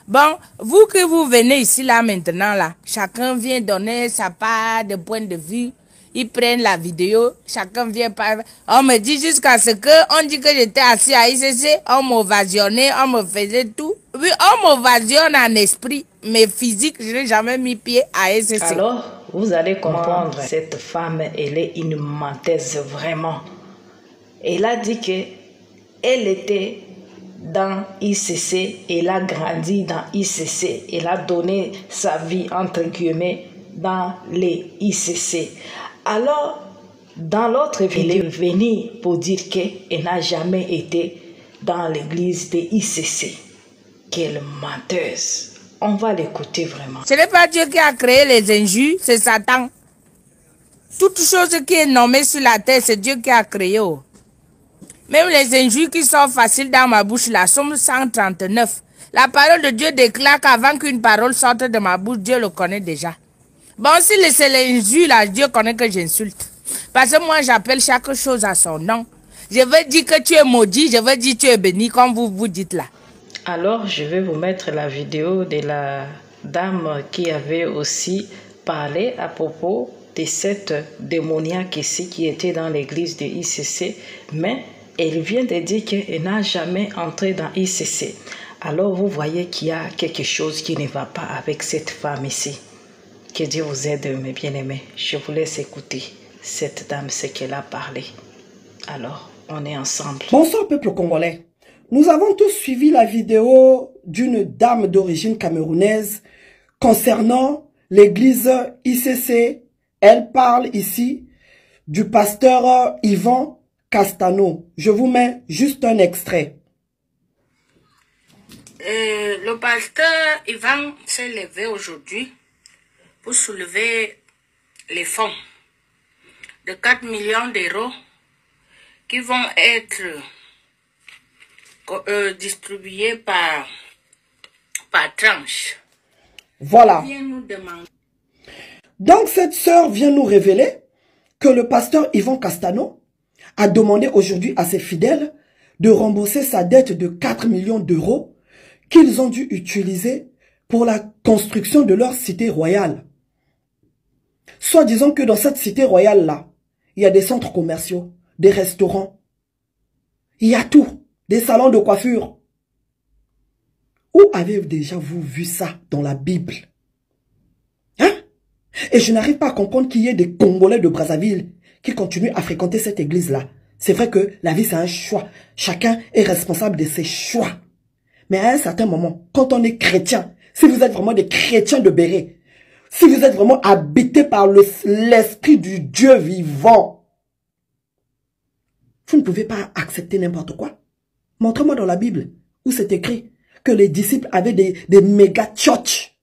Bon, vous que vous venez ici là maintenant là, chacun vient donner sa part de point de vue. Ils prennent la vidéo, chacun vient par... On me dit jusqu'à ce que, on dit que j'étais assis à ICC, on m'ovationnait, on me faisait tout. Oui, on m'ovationne en esprit, mais physique, je n'ai jamais mis pied à ICC. Alors, vous allez comprendre, cette femme, elle est une menteuse vraiment. Elle a dit que elle était dans ICC, elle a grandi dans ICC, elle a donné sa vie, entre guillemets, dans les ICC. Alors, dans l'autre vidéo, elle est venue pour dire qu'elle n'a jamais été dans l'église de ICC. Quelle menteuse. On va l'écouter vraiment. Ce n'est pas Dieu qui a créé les injures, c'est Satan. Toute chose qui est nommée sur la terre, c'est Dieu qui a créé. Oh. Même les injures qui sont faciles dans ma bouche, la Somme 139. La parole de Dieu déclare qu'avant qu'une parole sorte de ma bouche, Dieu le connaît déjà. Bon, si c'est l'injure, là, Dieu connaît que j'insulte. Parce que moi, j'appelle chaque chose à son nom. Je veux dire que tu es maudit, je veux dire que tu es béni, comme vous dites là. Alors, je vais vous mettre la vidéo de la dame qui avait aussi parlé à propos de cette démoniaque ici qui était dans l'église de ICC. Mais elle vient de dire qu'elle n'a jamais entré dans ICC. Alors, vous voyez qu'il y a quelque chose qui ne va pas avec cette femme ici. Que Dieu vous aide, mes bien-aimés. Je vous laisse écouter cette dame, ce qu'elle a parlé. Alors, on est ensemble. Bonsoir, peuple congolais. Nous avons tous suivi la vidéo d'une dame d'origine camerounaise concernant l'église ICC. Elle parle ici du pasteur Yvan Castano. Je vous mets juste un extrait. Le pasteur Yvan s'est levé aujourd'hui pour soulever les fonds de 4 millions d'euros qui vont être distribués par tranche. Voilà. Donc cette sœur vient nous révéler que le pasteur Yvan Castano a demandé aujourd'hui à ses fidèles de rembourser sa dette de 4 millions d'euros qu'ils ont dû utiliser pour la construction de leur cité royale. Soit disons que dans cette cité royale-là, il y a des centres commerciaux, des restaurants, il y a tout, des salons de coiffure. Où avez-vous déjà vous vu ça dans la Bible? Hein? Et je n'arrive pas à comprendre qu'il y ait des Congolais de Brazzaville qui continuent à fréquenter cette église-là. C'est vrai que la vie c'est un choix. Chacun est responsable de ses choix. Mais à un certain moment, quand on est chrétien, si vous êtes vraiment des chrétiens de Béret, si vous êtes vraiment habité par l'esprit du Dieu vivant, vous ne pouvez pas accepter n'importe quoi. Montrez-moi dans la Bible où c'est écrit que les disciples avaient des méga church.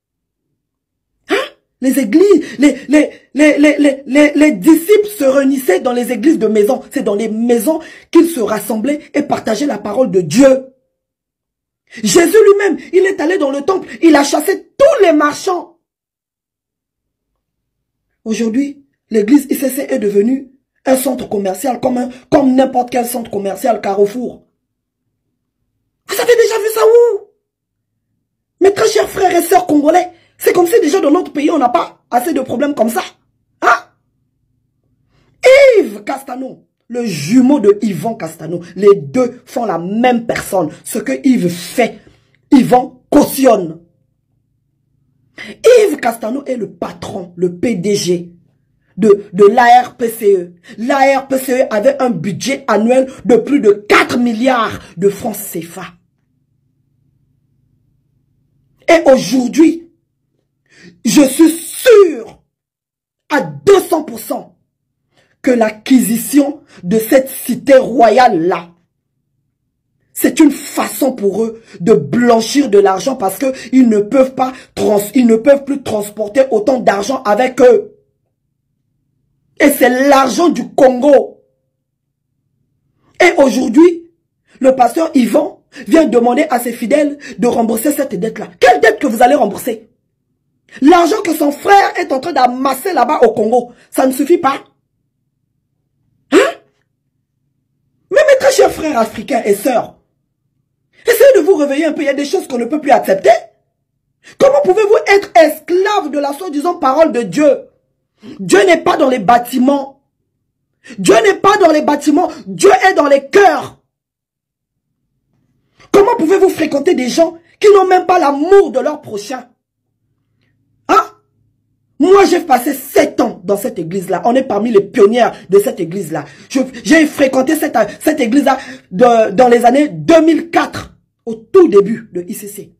Hein? Les églises, les disciples se réunissaient dans les églises de maison. C'est dans les maisons qu'ils se rassemblaient et partageaient la parole de Dieu. Jésus lui-même, il est allé dans le temple, il a chassé tous les marchands. Aujourd'hui, l'église ICC est devenue un centre commercial comme n'importe quel centre commercial Carrefour. Vous avez déjà vu ça où? Mes très chers frères et sœurs congolais, c'est comme si déjà dans notre pays, on n'a pas assez de problèmes comme ça. Hein? Yves Castano, le jumeau de Yvan Castano, les deux font la même personne. Ce que Yves fait, Yvan cautionne. Yves Castano est le patron, le PDG de l'ARPCE. L'ARPCE avait un budget annuel de plus de 4 milliards de francs CFA. Et aujourd'hui, je suis sûr à 200% que l'acquisition de cette cité royale-là, c'est une façon pour eux de blanchir de l'argent parce qu'ils ne peuvent plus transporter autant d'argent avec eux. Et c'est l'argent du Congo. Et aujourd'hui, le pasteur Yvan vient demander à ses fidèles de rembourser cette dette-là. Quelle dette que vous allez rembourser? L'argent que son frère est en train d'amasser là-bas au Congo, ça ne suffit pas? Hein? Mais mes très chers frères africains et sœurs, essayez de vous réveiller un peu, il y a des choses qu'on ne peut plus accepter. Comment pouvez-vous être esclave de la soi-disant parole de Dieu? Dieu n'est pas dans les bâtiments. Dieu n'est pas dans les bâtiments, Dieu est dans les cœurs. Comment pouvez-vous fréquenter des gens qui n'ont même pas l'amour de leur prochain? Hein? Moi, j'ai passé 7 ans dans cette église-là. On est parmi les pionnières de cette église-là. J'ai fréquenté cette église-là dans les années 2004, au tout début de ICC.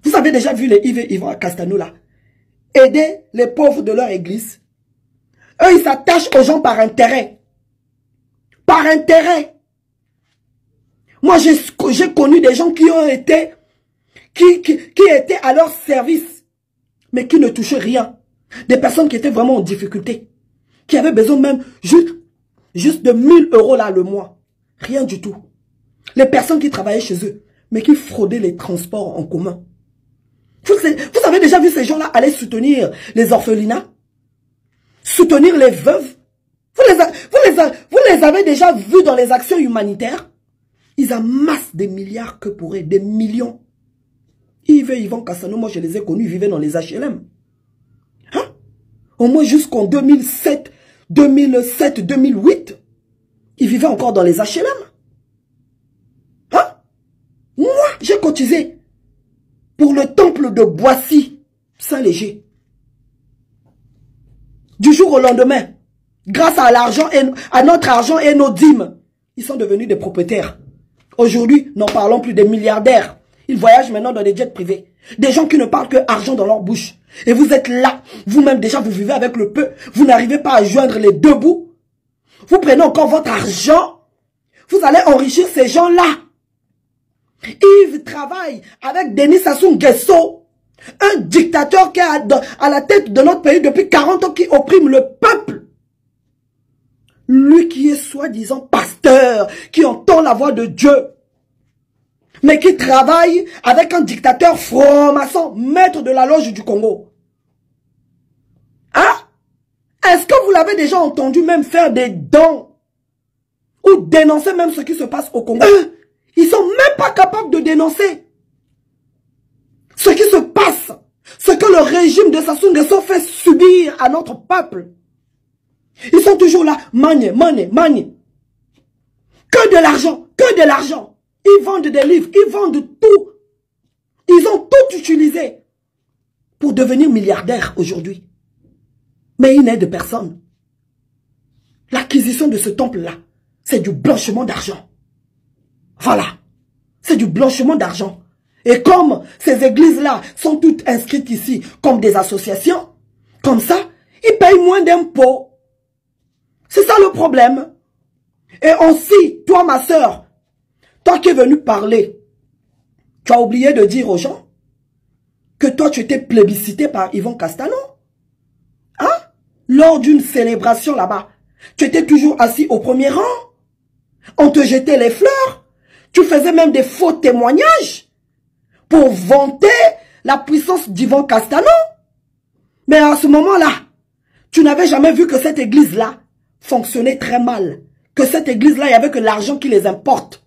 Vous avez déjà vu les Yves Castano là aider les pauvres de leur église. Eux, ils s'attachent aux gens par intérêt. Par intérêt. Moi, j'ai connu des gens qui ont été, qui étaient à leur service, mais qui ne touchaient rien. Des personnes qui étaient vraiment en difficulté. Qui avaient besoin même juste de 1000 € là le mois. Rien du tout. Les personnes qui travaillaient chez eux, mais qui fraudaient les transports en commun. Vous avez déjà vu ces gens-là aller soutenir les orphelinats? Soutenir les veuves? Vous les avez déjà vus dans les actions humanitaires? Ils amassent des milliards que pour eux, des millions. Yves et Yvan Castano, moi je les ai connus, ils vivaient dans les HLM. Hein? Au moins jusqu'en 2007, 2008, ils vivaient encore dans les HLM. Hein? Moi, j'ai cotisé pour le temple de Boissy, Saint-Léger. Du jour au lendemain, grâce à l'argent, à notre argent et nos dîmes, ils sont devenus des propriétaires. Aujourd'hui, n'en parlons plus, des milliardaires. Ils voyagent maintenant dans des jets privés. Des gens qui ne parlent que argent dans leur bouche. Et vous êtes là, vous-même déjà, vous vivez avec le peu. Vous n'arrivez pas à joindre les deux bouts. Vous prenez encore votre argent. Vous allez enrichir ces gens-là. Yves travaille avec Denis Sassou Nguesso, un dictateur qui est à la tête de notre pays depuis 40 ans, qui opprime le peuple. Lui qui est soi-disant pasteur, qui entend la voix de Dieu, mais qui travaille avec un dictateur franc-maçon, maître de la loge du Congo. Hein? Est-ce que vous l'avez déjà entendu même faire des dons ou dénoncer même ce qui se passe au Congo? Ils sont même pas capables de dénoncer ce qui se passe, ce que le régime de Sassou Nguesso fait subir à notre peuple. Ils sont toujours là, money, money, money. Que de l'argent, que de l'argent. Ils vendent des livres, ils vendent tout. Ils ont tout utilisé pour devenir milliardaires aujourd'hui. Mais ils n'aident personne. L'acquisition de ce temple-là, c'est du blanchiment d'argent. Voilà. C'est du blanchiment d'argent. Et comme ces églises-là sont toutes inscrites ici comme des associations, comme ça, ils payent moins d'impôts. C'est ça le problème. Et aussi, toi ma soeur, toi qui es venu parler, tu as oublié de dire aux gens que toi tu étais plébiscité par Yvan Castano. Hein? Lors d'une célébration là-bas, tu étais toujours assis au premier rang. On te jetait les fleurs. Tu faisais même des faux témoignages pour vanter la puissance d'Yvan Castano. Mais à ce moment-là, tu n'avais jamais vu que cette église-là fonctionnait très mal. Que cette église-là, il n'y avait que l'argent qui les importe.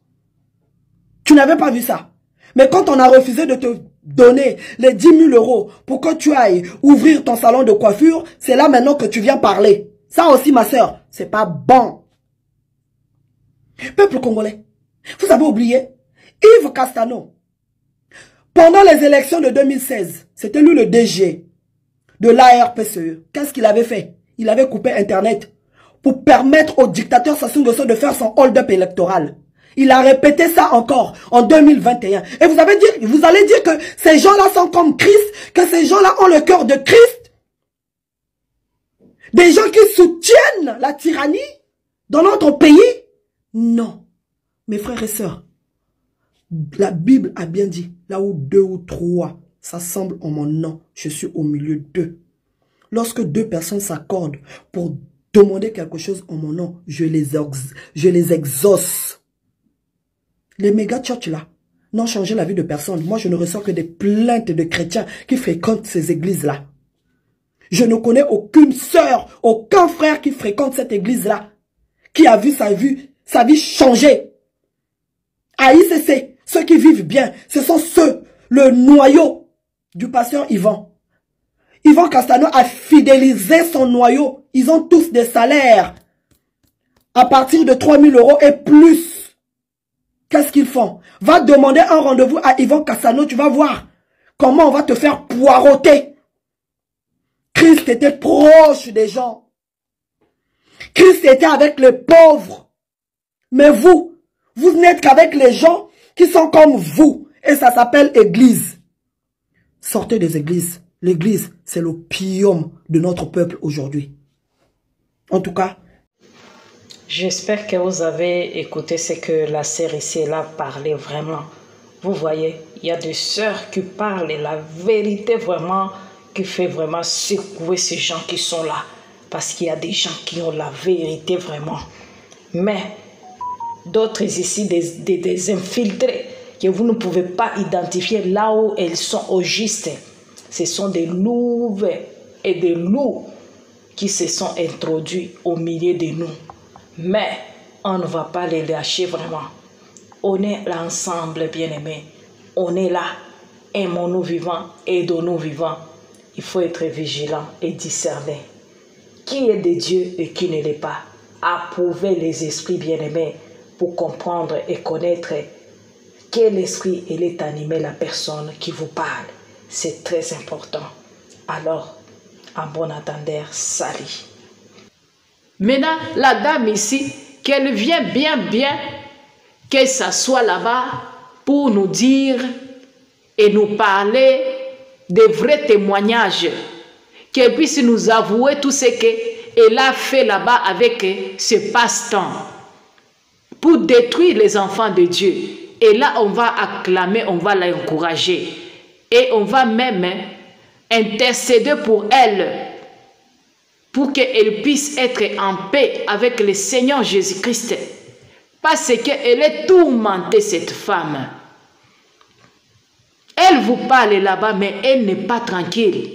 Tu n'avais pas vu ça. Mais quand on a refusé de te donner les 10 000 € pour que tu ailles ouvrir ton salon de coiffure, c'est là maintenant que tu viens parler. Ça aussi, ma soeur, c'est pas bon. Peuple congolais, vous avez oublié, Yves Castano, Pendant les élections de 2016, c'était lui le DG de l'ARPCE. Qu'est-ce qu'il avait fait? Il avait coupé Internet pour permettre au dictateur Sassou Nguesso de faire son hold-up électoral. Il a répété ça encore en 2021. Et vous allez dire que ces gens-là sont comme Christ, que ces gens-là ont le cœur de Christ. Des gens qui soutiennent la tyrannie dans notre pays? Non. Mes frères et sœurs, la Bible a bien dit, là où 2 ou 3 s'assemblent en mon nom, je suis au milieu d'eux. Lorsque 2 personnes s'accordent pour demander quelque chose en mon nom, je les exauce. Les méga church là n'ont changé la vie de personne. Moi, je ne reçois que des plaintes de chrétiens qui fréquentent ces églises-là. Je ne connais aucune sœur, aucun frère qui fréquente cette église-là, qui a vu sa vie changer. À ICC, ceux qui vivent bien, ce sont ceux, le noyau du pasteur Yvan. Yvan Castano a fidélisé son noyau. Ils ont tous des salaires à partir de 3 000 € et plus. Qu'est-ce qu'ils font? Va demander un rendez-vous à Yvan Castano, tu vas voir comment on va te faire poireauter. Christ était proche des gens. Christ était avec les pauvres. Mais vous n'êtes qu'avec les gens qui sont comme vous. Et ça s'appelle église. Sortez des églises. L'église, c'est l'opium de notre peuple aujourd'hui. En tout cas, j'espère que vous avez écouté ce que la sœur ici là parlait vraiment. Vous voyez, il y a des sœurs qui parlent la vérité vraiment, qui fait vraiment secouer ces gens qui sont là. Parce qu'il y a des gens qui ont la vérité vraiment. Mais d'autres ici, des infiltrés, que vous ne pouvez pas identifier là où elles sont au juste. Ce sont des louves et des loups qui se sont introduits au milieu de nous. Mais on ne va pas les lâcher vraiment. On est là ensemble, bien-aimés. On est là. Aimons-nous vivants, aidons-nous vivants. Il faut être vigilant et discerner qui est de Dieu et qui ne l'est pas. Approuver les esprits bien-aimés pour comprendre et connaître quel esprit il est animé la personne qui vous parle. C'est très important. Alors, en bon entendeur, salut. Maintenant, la dame ici, qu'elle vient bien, qu'elle s'assoit là-bas pour nous dire et nous parler des vrais témoignages, qu'elle puisse nous avouer tout ce qu'elle a fait là-bas avec ce passe-temps pour détruire les enfants de Dieu. Et là, on va acclamer, on va l'encourager et on va même intercéder pour elle, pour qu'elle puisse être en paix avec le Seigneur Jésus-Christ. Parce qu'elle est tourmentée, cette femme. Elle vous parle là-bas, mais elle n'est pas tranquille.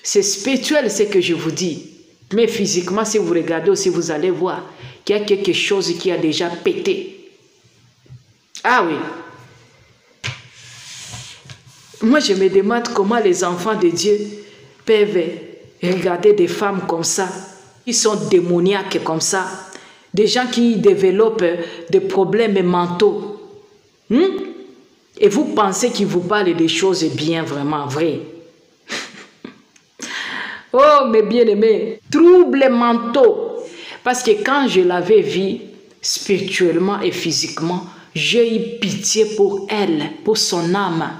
C'est spirituel ce que je vous dis. Mais physiquement, si vous regardez aussi, vous allez voir qu'il y a quelque chose qui a déjà pété. Ah oui. Moi, je me demande comment les enfants de Dieu peuvent regarder des femmes comme ça, qui sont démoniaques comme ça, des gens qui développent des problèmes mentaux. Et vous pensez qu'ils vous parlent des choses bien, vraiment vraies. Oh, mes bien-aimés, troubles mentaux. Parce que quand je l'avais vue, spirituellement et physiquement, j'ai eu pitié pour elle, pour son âme.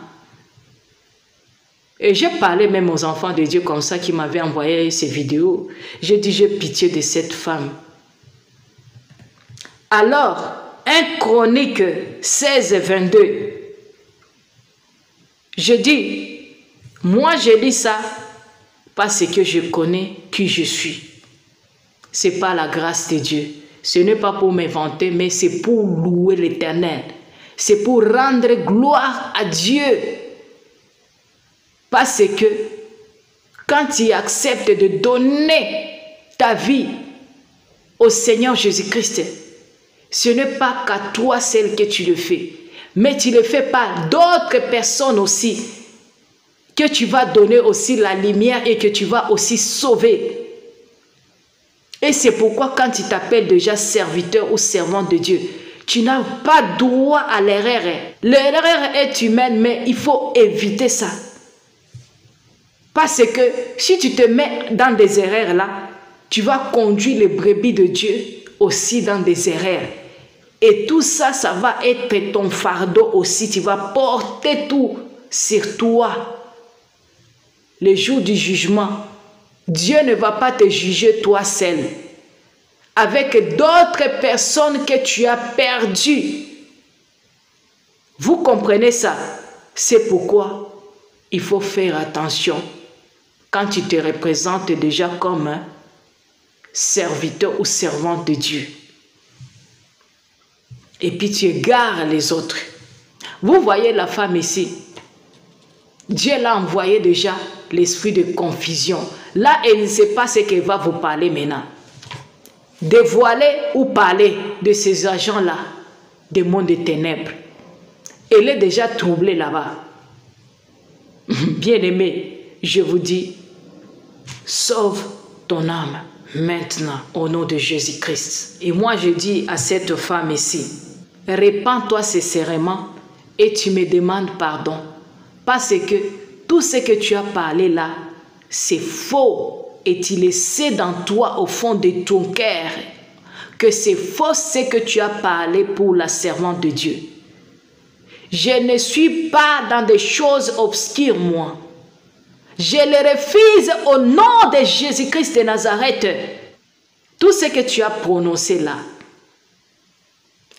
Et j'ai parlé même aux enfants de Dieu comme ça qui m'avaient envoyé ces vidéos. J'ai dit, j'ai pitié de cette femme. Alors, 1 Chronique 16, 22. Je dis, moi je lis ça parce que je connais qui je suis. Ce n'est pas la grâce de Dieu. Ce n'est pas pour m'inventer, mais c'est pour louer l'Éternel. C'est pour rendre gloire à Dieu. Parce que quand tu acceptes de donner ta vie au Seigneur Jésus-Christ, ce n'est pas qu'à toi celle que tu le fais, mais tu le fais par d'autres personnes aussi, que tu vas donner aussi la lumière et que tu vas aussi sauver. Et c'est pourquoi quand tu t'appelles déjà serviteur ou servant de Dieu, Tu n'as pas droit à l'erreur. L'erreur est humaine, mais il faut éviter ça. Parce que si tu te mets dans des erreurs là, tu vas conduire les brebis de Dieu aussi dans des erreurs. Et tout ça, ça va être ton fardeau aussi. Tu vas porter tout sur toi. Le jour du jugement, Dieu ne va pas te juger toi seul. Avec d'autres personnes que tu as perdues. Vous comprenez ça? C'est pourquoi il faut faire attention quand tu te représentes déjà comme un serviteur ou servante de Dieu. Et puis tu égares les autres. Vous voyez la femme ici. Dieu l'a envoyé déjà l'esprit de confusion. Là, elle ne sait pas ce qu'elle va vous parler maintenant. Dévoiler ou parler de ces agents-là, des mondes des ténèbres. Elle est déjà troublée là-bas. Bien-aimé, je vous dis, sauve ton âme maintenant au nom de Jésus-Christ. Et moi, je dis à cette femme ici, répands-toi sincèrement et tu me demandes pardon. Parce que tout ce que tu as parlé là, c'est faux. Et tu le sais dans toi, au fond de ton cœur, que c'est faux ce que tu as parlé pour la servante de Dieu. Je ne suis pas dans des choses obscures, moi. Je le refuse au nom de Jésus-Christ de Nazareth. Tout ce que tu as prononcé là,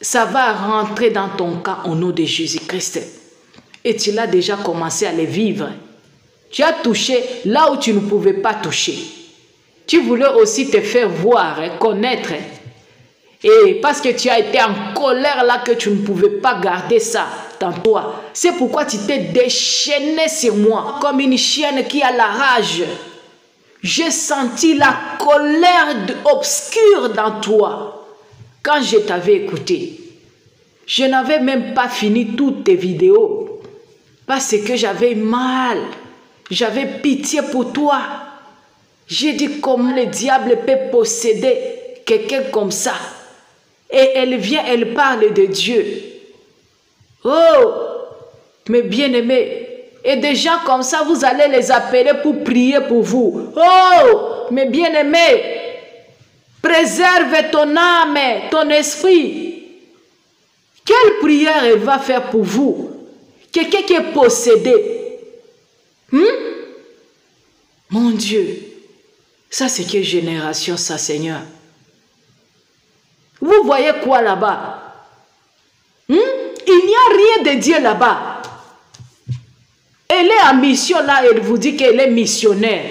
ça va rentrer dans ton cas au nom de Jésus-Christ. Et tu l'as déjà commencé à le vivre. Tu as touché là où tu ne pouvais pas toucher. Tu voulais aussi te faire voir, connaître. Et parce que tu as été en colère là que tu ne pouvais pas garder ça dans toi. C'est pourquoi tu t'es déchaîné sur moi comme une chienne qui a la rage. J'ai senti la colère obscure dans toi quand je t'avais écouté. Je n'avais même pas fini toutes tes vidéos parce que j'avais mal. J'avais pitié pour toi. J'ai dit comment le diable peut posséder quelqu'un comme ça. Et elle vient, elle parle de Dieu. Oh, mes bien-aimés. Et des gens comme ça, vous allez les appeler pour prier pour vous. Oh, mes bien-aimés. Préserve ton âme, ton esprit. Quelle prière elle va faire pour vous? Quelqu'un qui est possédé. Mon Dieu, ça c'est quelle génération ça, Seigneur? Vous voyez quoi là-bas? Il n'y a rien de Dieu là-bas. Elle est en mission là, elle vous dit qu'elle est missionnaire.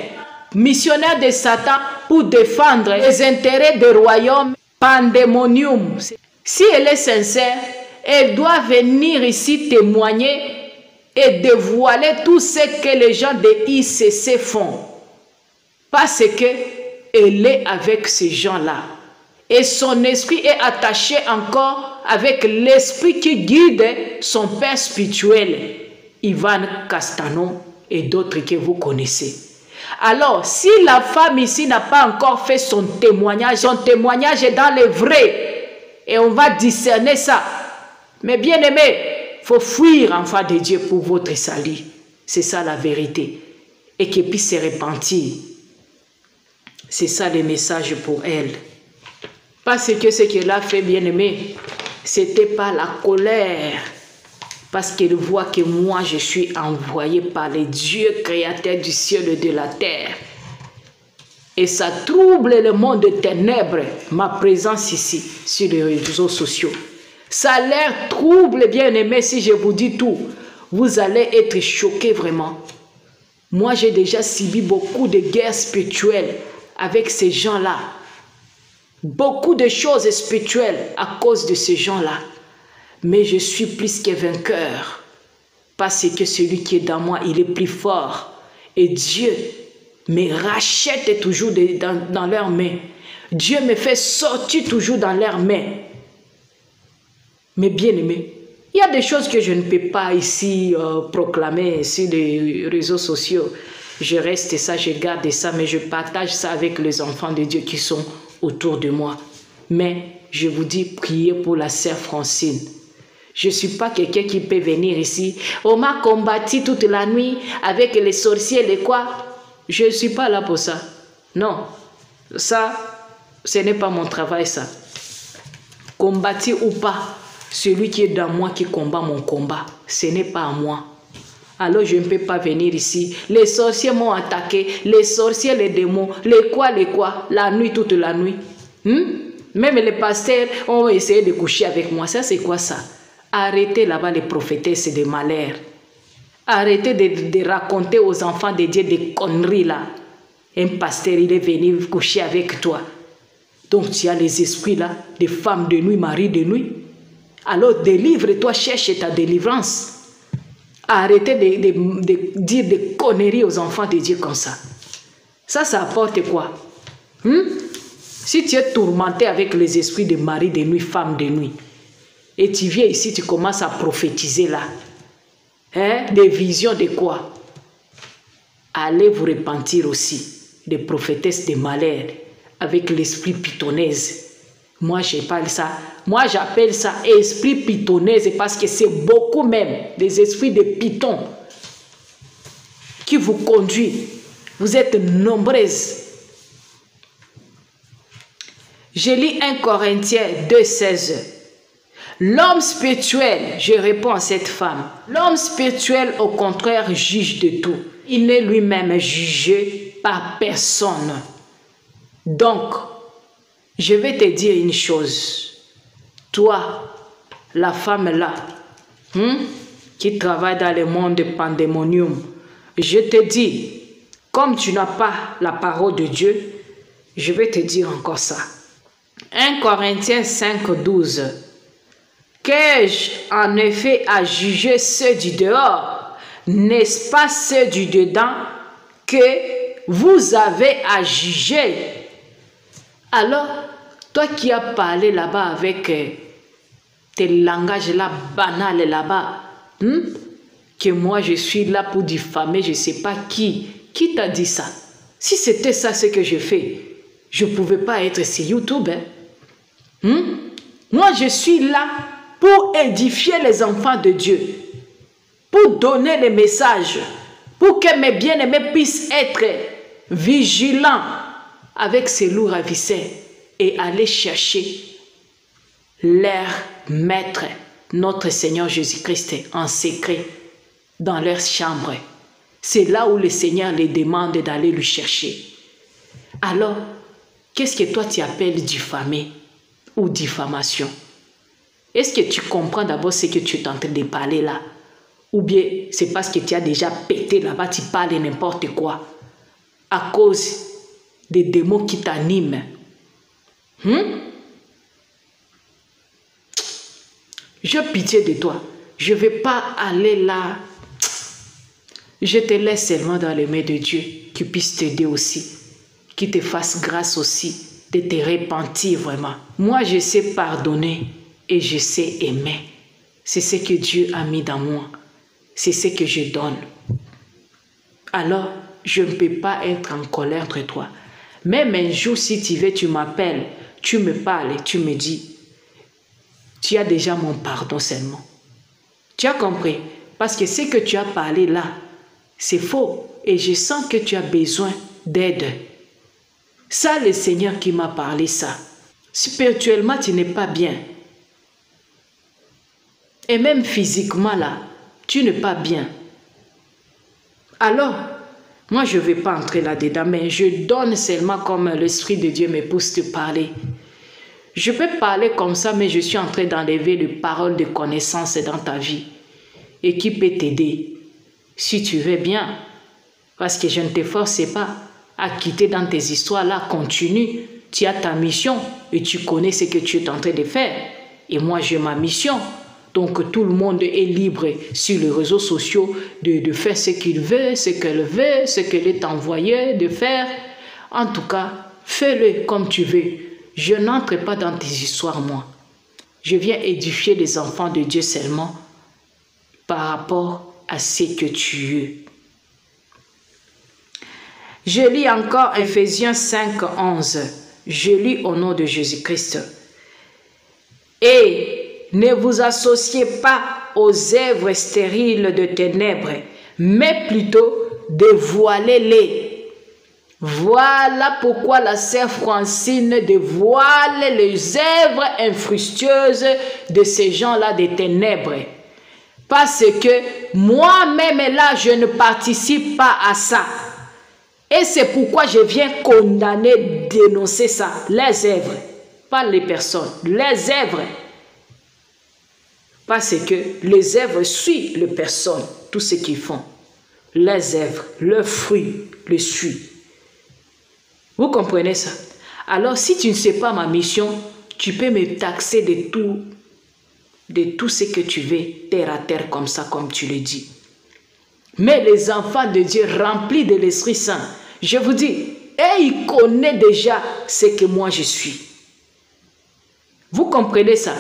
Missionnaire de Satan pour défendre les intérêts du royaume pandémonium. Si elle est sincère, elle doit venir ici témoigner et dévoiler tout ce que les gens de ICC font. Parce qu'elle est avec ces gens-là. Et son esprit est attaché encore avec l'esprit qui guide son père spirituel, Ivan Castano et d'autres que vous connaissez. Alors, si la femme ici n'a pas encore fait son témoignage est dans le vrai. Et on va discerner ça. Mais bien aimé, il faut fuir enfant de Dieu pour votre salut. C'est ça la vérité. Et qu'elle puisse se repentir. C'est ça le message pour elle. Parce que ce qu'elle a fait, bien aimé, c'était pas la colère. Parce qu'elle voit que moi, je suis envoyé par le Dieu créateur du ciel et de la terre. Et ça trouble le monde des ténèbres, ma présence ici, sur les réseaux sociaux. Ça a l'air trouble, bien aimé, si je vous dis tout. Vous allez être choqués vraiment. Moi, j'ai déjà subi beaucoup de guerres spirituelles avec ces gens-là. Beaucoup de choses spirituelles à cause de ces gens-là. Mais je suis plus que vainqueur. Parce que celui qui est dans moi, il est plus fort. Et Dieu me rachète toujours dans leurs mains. Dieu me fait sortir toujours dans leurs mains. Mais bien aimé, il y a des choses que je ne peux pas ici proclamer sur les réseaux sociaux. Je reste ça, je garde ça, mais je partage ça avec les enfants de Dieu qui sont autour de moi. Mais je vous dis, priez pour la sœur Francine. Je ne suis pas quelqu'un qui peut venir ici. On m'a combattu toute la nuit avec les sorciers, les quoi. Je ne suis pas là pour ça. Non, ça, ce n'est pas mon travail, ça. Combattu ou pas, celui qui est dans moi qui combat mon combat, ce n'est pas à moi. Alors je ne peux pas venir ici. Les sorciers m'ont attaqué, les sorciers, les démons, les quoi, la nuit, toute la nuit. Même les pasteurs ont essayé de coucher avec moi. Ça, c'est quoi ça? Arrêtez là-bas les prophétesses de malheur. Arrêtez de raconter aux enfants de Dieu des conneries là. Un pasteur, il est venu coucher avec toi. Donc tu as les esprits là, des femmes de nuit, maris de nuit. Alors délivre-toi, cherche ta délivrance. Arrêtez de dire des conneries aux enfants de Dieu comme ça. Ça apporte quoi? Si tu es tourmenté avec les esprits de maris de nuit, femmes de nuit, et tu viens ici, tu commences à prophétiser là. Des visions de quoi? Allez vous repentir aussi des prophétesses de malheur avec l'esprit pythonnaise. Moi, je parle ça. Moi, j'appelle ça esprit pythonnaise parce que c'est beaucoup même des esprits de python qui vous conduisent. Vous êtes nombreuses. Je lis 1 Corinthiens 2,16. L'homme spirituel, je réponds à cette femme, l'homme spirituel au contraire juge de tout. Il n'est lui-même jugé par personne. Donc, je vais te dire une chose. Toi, la femme là, qui travaille dans le monde de pandémonium, je te dis, comme tu n'as pas la parole de Dieu, je vais te dire encore ça. 1 Corinthiens 5,12. Qu'ai-je en effet à juger ceux du dehors? N'est-ce pas ceux du dedans que vous avez à juger? Alors, toi qui as parlé là-bas avec tes langages là banals là-bas, que moi je suis là pour diffamer, je ne sais pas qui t'a dit ça? Si c'était ça ce que je fais, je ne pouvais pas être sur YouTube. Moi je suis là pour édifier les enfants de Dieu, pour donner les messages, pour que mes bien-aimés puissent être vigilants avec ces loups ravisseurs et aller chercher leur maître, notre Seigneur Jésus-Christ, en secret, dans leur chambre. C'est là où le Seigneur les demande d'aller lui chercher. Alors, qu'est-ce que toi tu appelles diffamer ou diffamation? Est-ce que tu comprends d'abord ce que tu es en train de parler là? Ou bien c'est parce que tu as déjà pété là-bas, tu parles n'importe quoi à cause des démons qui t'animent? J'ai pitié de toi. Je ne vais pas aller là. Je te laisse seulement dans les mains de Dieu qui puisse t'aider aussi, qui te fasse grâce aussi de te repentir vraiment. Moi, je sais pardonner et je sais aimer. C'est ce que Dieu a mis dans moi. C'est ce que je donne. Alors, je ne peux pas être en colère entre toi. Même un jour, si tu veux, tu m'appelles, tu me parles et tu me dis, tu as déjà mon pardon seulement. Tu as compris? Parce que ce que tu as parlé là, c'est faux. Et je sens que tu as besoin d'aide. Ça, le Seigneur qui m'a parlé ça. Spirituellement, tu n'es pas bien. Et même physiquement là, tu n'es pas bien. Alors, moi je ne vais pas entrer là-dedans, mais je donne seulement comme l'Esprit de Dieu me pousse de parler. Je peux parler comme ça, mais je suis en train d'enlever des paroles de connaissance dans ta vie. Et qui peut t'aider, si tu veux bien. Parce que je ne te force pas à quitter dans tes histoires là, continue. Tu as ta mission et tu connais ce que tu es en train de faire. Et moi j'ai ma mission. Donc tout le monde est libre sur les réseaux sociaux de faire ce qu'il veut, ce qu'elle veut, ce qu'elle est envoyée de faire. En tout cas, fais-le comme tu veux. Je n'entre pas dans tes histoires, moi. Je viens édifier les enfants de Dieu seulement par rapport à ce que tu es. Je lis encore Ephésiens 5, 11. Je lis au nom de Jésus-Christ. Et ne vous associez pas aux œuvres stériles de ténèbres, mais plutôt dévoilez-les. Voilà pourquoi la sœur Francine dévoile les œuvres infructueuses de ces gens-là des ténèbres. Parce que moi-même là, je ne participe pas à ça. Et c'est pourquoi je viens condamner, dénoncer ça. Les œuvres, pas les personnes, les œuvres. Parce que les œuvres suivent les personnes, tout ce qu'ils font. Les œuvres, leurs fruits, le suivent. Vous comprenez ça? Alors, si tu ne sais pas ma mission, tu peux me taxer de tout ce que tu veux, terre à terre, comme ça, comme tu le dis. Mais les enfants de Dieu remplis de l'Esprit Saint, je vous dis, et il connaît déjà ce que moi je suis. Vous comprenez ça?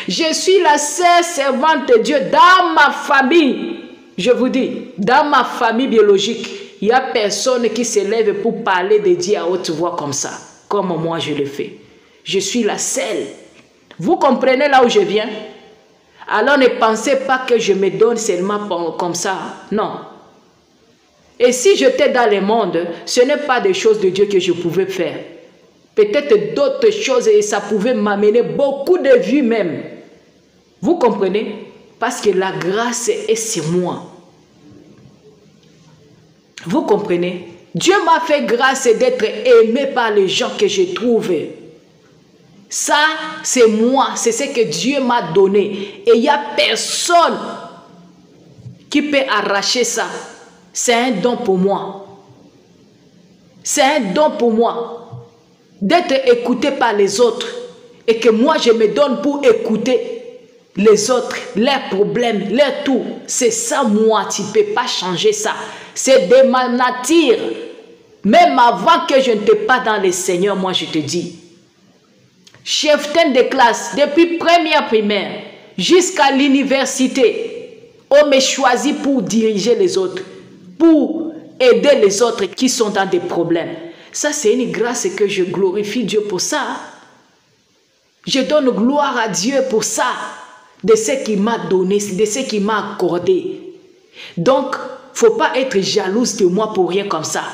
Je suis la seule servante de Dieu dans ma famille. Je vous dis, dans ma famille biologique, il n'y a personne qui se lève pour parler de Dieu à haute voix comme ça, comme moi je le fais. Je suis la seule. Vous comprenez là où je viens? Alors ne pensez pas que je me donne seulement comme ça. Non. Et si j'étais dans le monde, ce n'est pas des choses de Dieu que je pouvais faire. Peut-être d'autres choses et ça pouvait m'amener beaucoup de vues même. Vous comprenez? Parce que la grâce est sur moi. Vous comprenez? Dieu m'a fait grâce d'être aimé par les gens que j'ai trouvés. Ça, c'est moi, c'est ce que Dieu m'a donné. Et il n'y a personne qui peut arracher ça. C'est un don pour moi. C'est un don pour moi. D'être écouté par les autres. Et que moi, je me donne pour écouter les autres, leurs problèmes, leur tout. C'est ça, moi, tu ne peux pas changer ça. C'est de ma nature. Même avant que je n'étais pas dans le Seigneur, moi, je te dis. Cheftain de classe, depuis première primaire jusqu'à l'université, on me choisit pour diriger les autres, pour aider les autres qui sont dans des problèmes. Ça, c'est une grâce que je glorifie Dieu pour ça. Je donne gloire à Dieu pour ça, de ce qu'il m'a donné, de ce qu'il m'a accordé. Donc, il ne faut pas être jalouse de moi pour rien comme ça.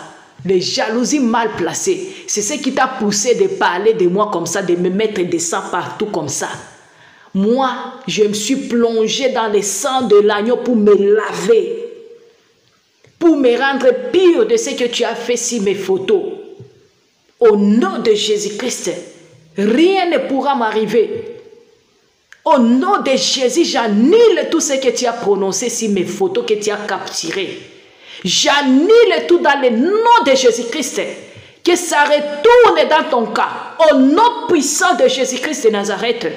Les jalousies mal placées, c'est ce qui t'a poussé de parler de moi comme ça, de me mettre des sangs partout comme ça. Moi, je me suis plongé dans le sang de l'agneau pour me laver, pour me rendre pire de ce que tu as fait sur mes photos. Au nom de Jésus-Christ, rien ne pourra m'arriver. Au nom de Jésus, j'annule tout ce que tu as prononcé sur mes photos que tu as capturées. J'annule tout dans le nom de Jésus-Christ. Que ça retourne dans ton cas. Au nom puissant de Jésus-Christ de Nazareth.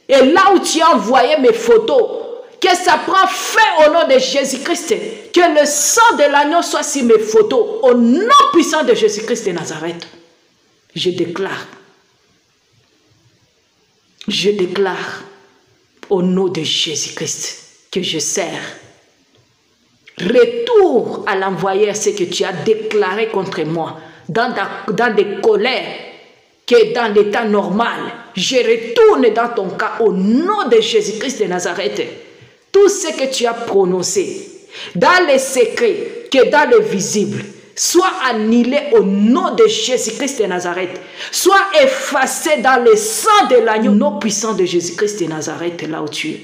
Et là où tu as envoyé mes photos, que ça prend fin au nom de Jésus-Christ. Que le sang de l'agneau soit sur mes photos. Au nom puissant de Jésus-Christ de Nazareth. Je déclare au nom de Jésus-Christ que je sers. Retour à l'envoyeur ce que tu as déclaré contre moi dans des colères que dans l'état normal. Je retourne dans ton cas au nom de Jésus-Christ de Nazareth. Tout ce que tu as prononcé dans les secrets que dans le visible soit annulé au nom de Jésus-Christ de Nazareth. Soit effacé dans le sang de l'agneau, nom puissant de Jésus-Christ de Nazareth, là où tu es.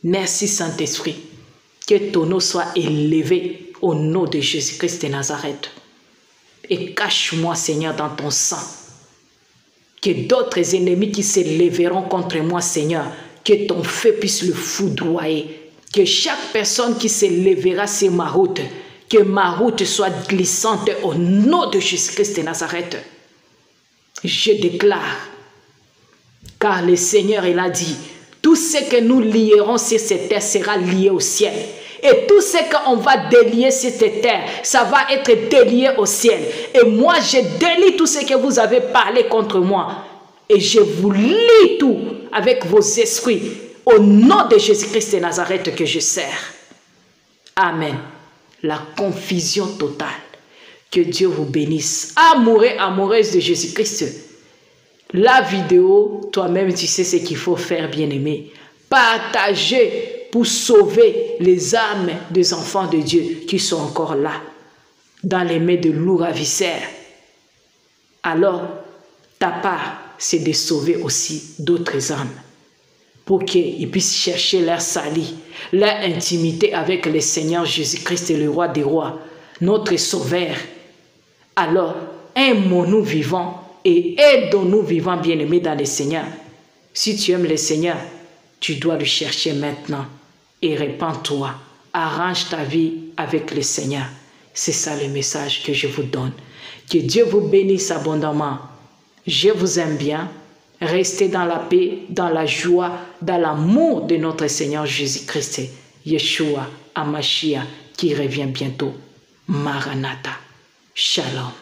Merci Saint-Esprit. Que ton nom soit élevé au nom de Jésus-Christ de Nazareth. Et cache-moi, Seigneur, dans ton sang. Que d'autres ennemis qui se lèveront contre moi, Seigneur, que ton feu puisse le foudroyer. Que chaque personne qui se lèvera sur ma route, que ma route soit glissante au nom de Jésus-Christ de Nazareth. Je déclare, car le Seigneur, il a dit, tout ce que nous lierons sur cette terre sera lié au ciel. Et tout ce qu'on va délier sur cette terre, ça va être délié au ciel. Et moi, je délie tout ce que vous avez parlé contre moi. Et je vous lie tout avec vos esprits. Au nom de Jésus-Christ de Nazareth que je sers. Amen. La confusion totale. Que Dieu vous bénisse. Amoureux, amoureuse de Jésus-Christ. la vidéo, toi-même tu sais ce qu'il faut faire, bien-aimé. Partager pour sauver les âmes des enfants de Dieu qui sont encore là, dans les mains de loups ravisseurs. Alors, ta part, c'est de sauver aussi d'autres âmes pour qu'ils puissent chercher leur salut, leur intimité avec le Seigneur Jésus-Christ, le roi des rois, notre sauveur. Alors, aimons-nous vivants et aidons-nous vivants, bien-aimés dans le Seigneur. Si tu aimes le Seigneur, tu dois le chercher maintenant et répands-toi. Arrange ta vie avec le Seigneur. C'est ça le message que je vous donne. Que Dieu vous bénisse abondamment. Je vous aime bien. Restez dans la paix, dans la joie, dans l'amour de notre Seigneur Jésus-Christ, Yeshua, Amashia, qui revient bientôt. Maranatha. Shalom.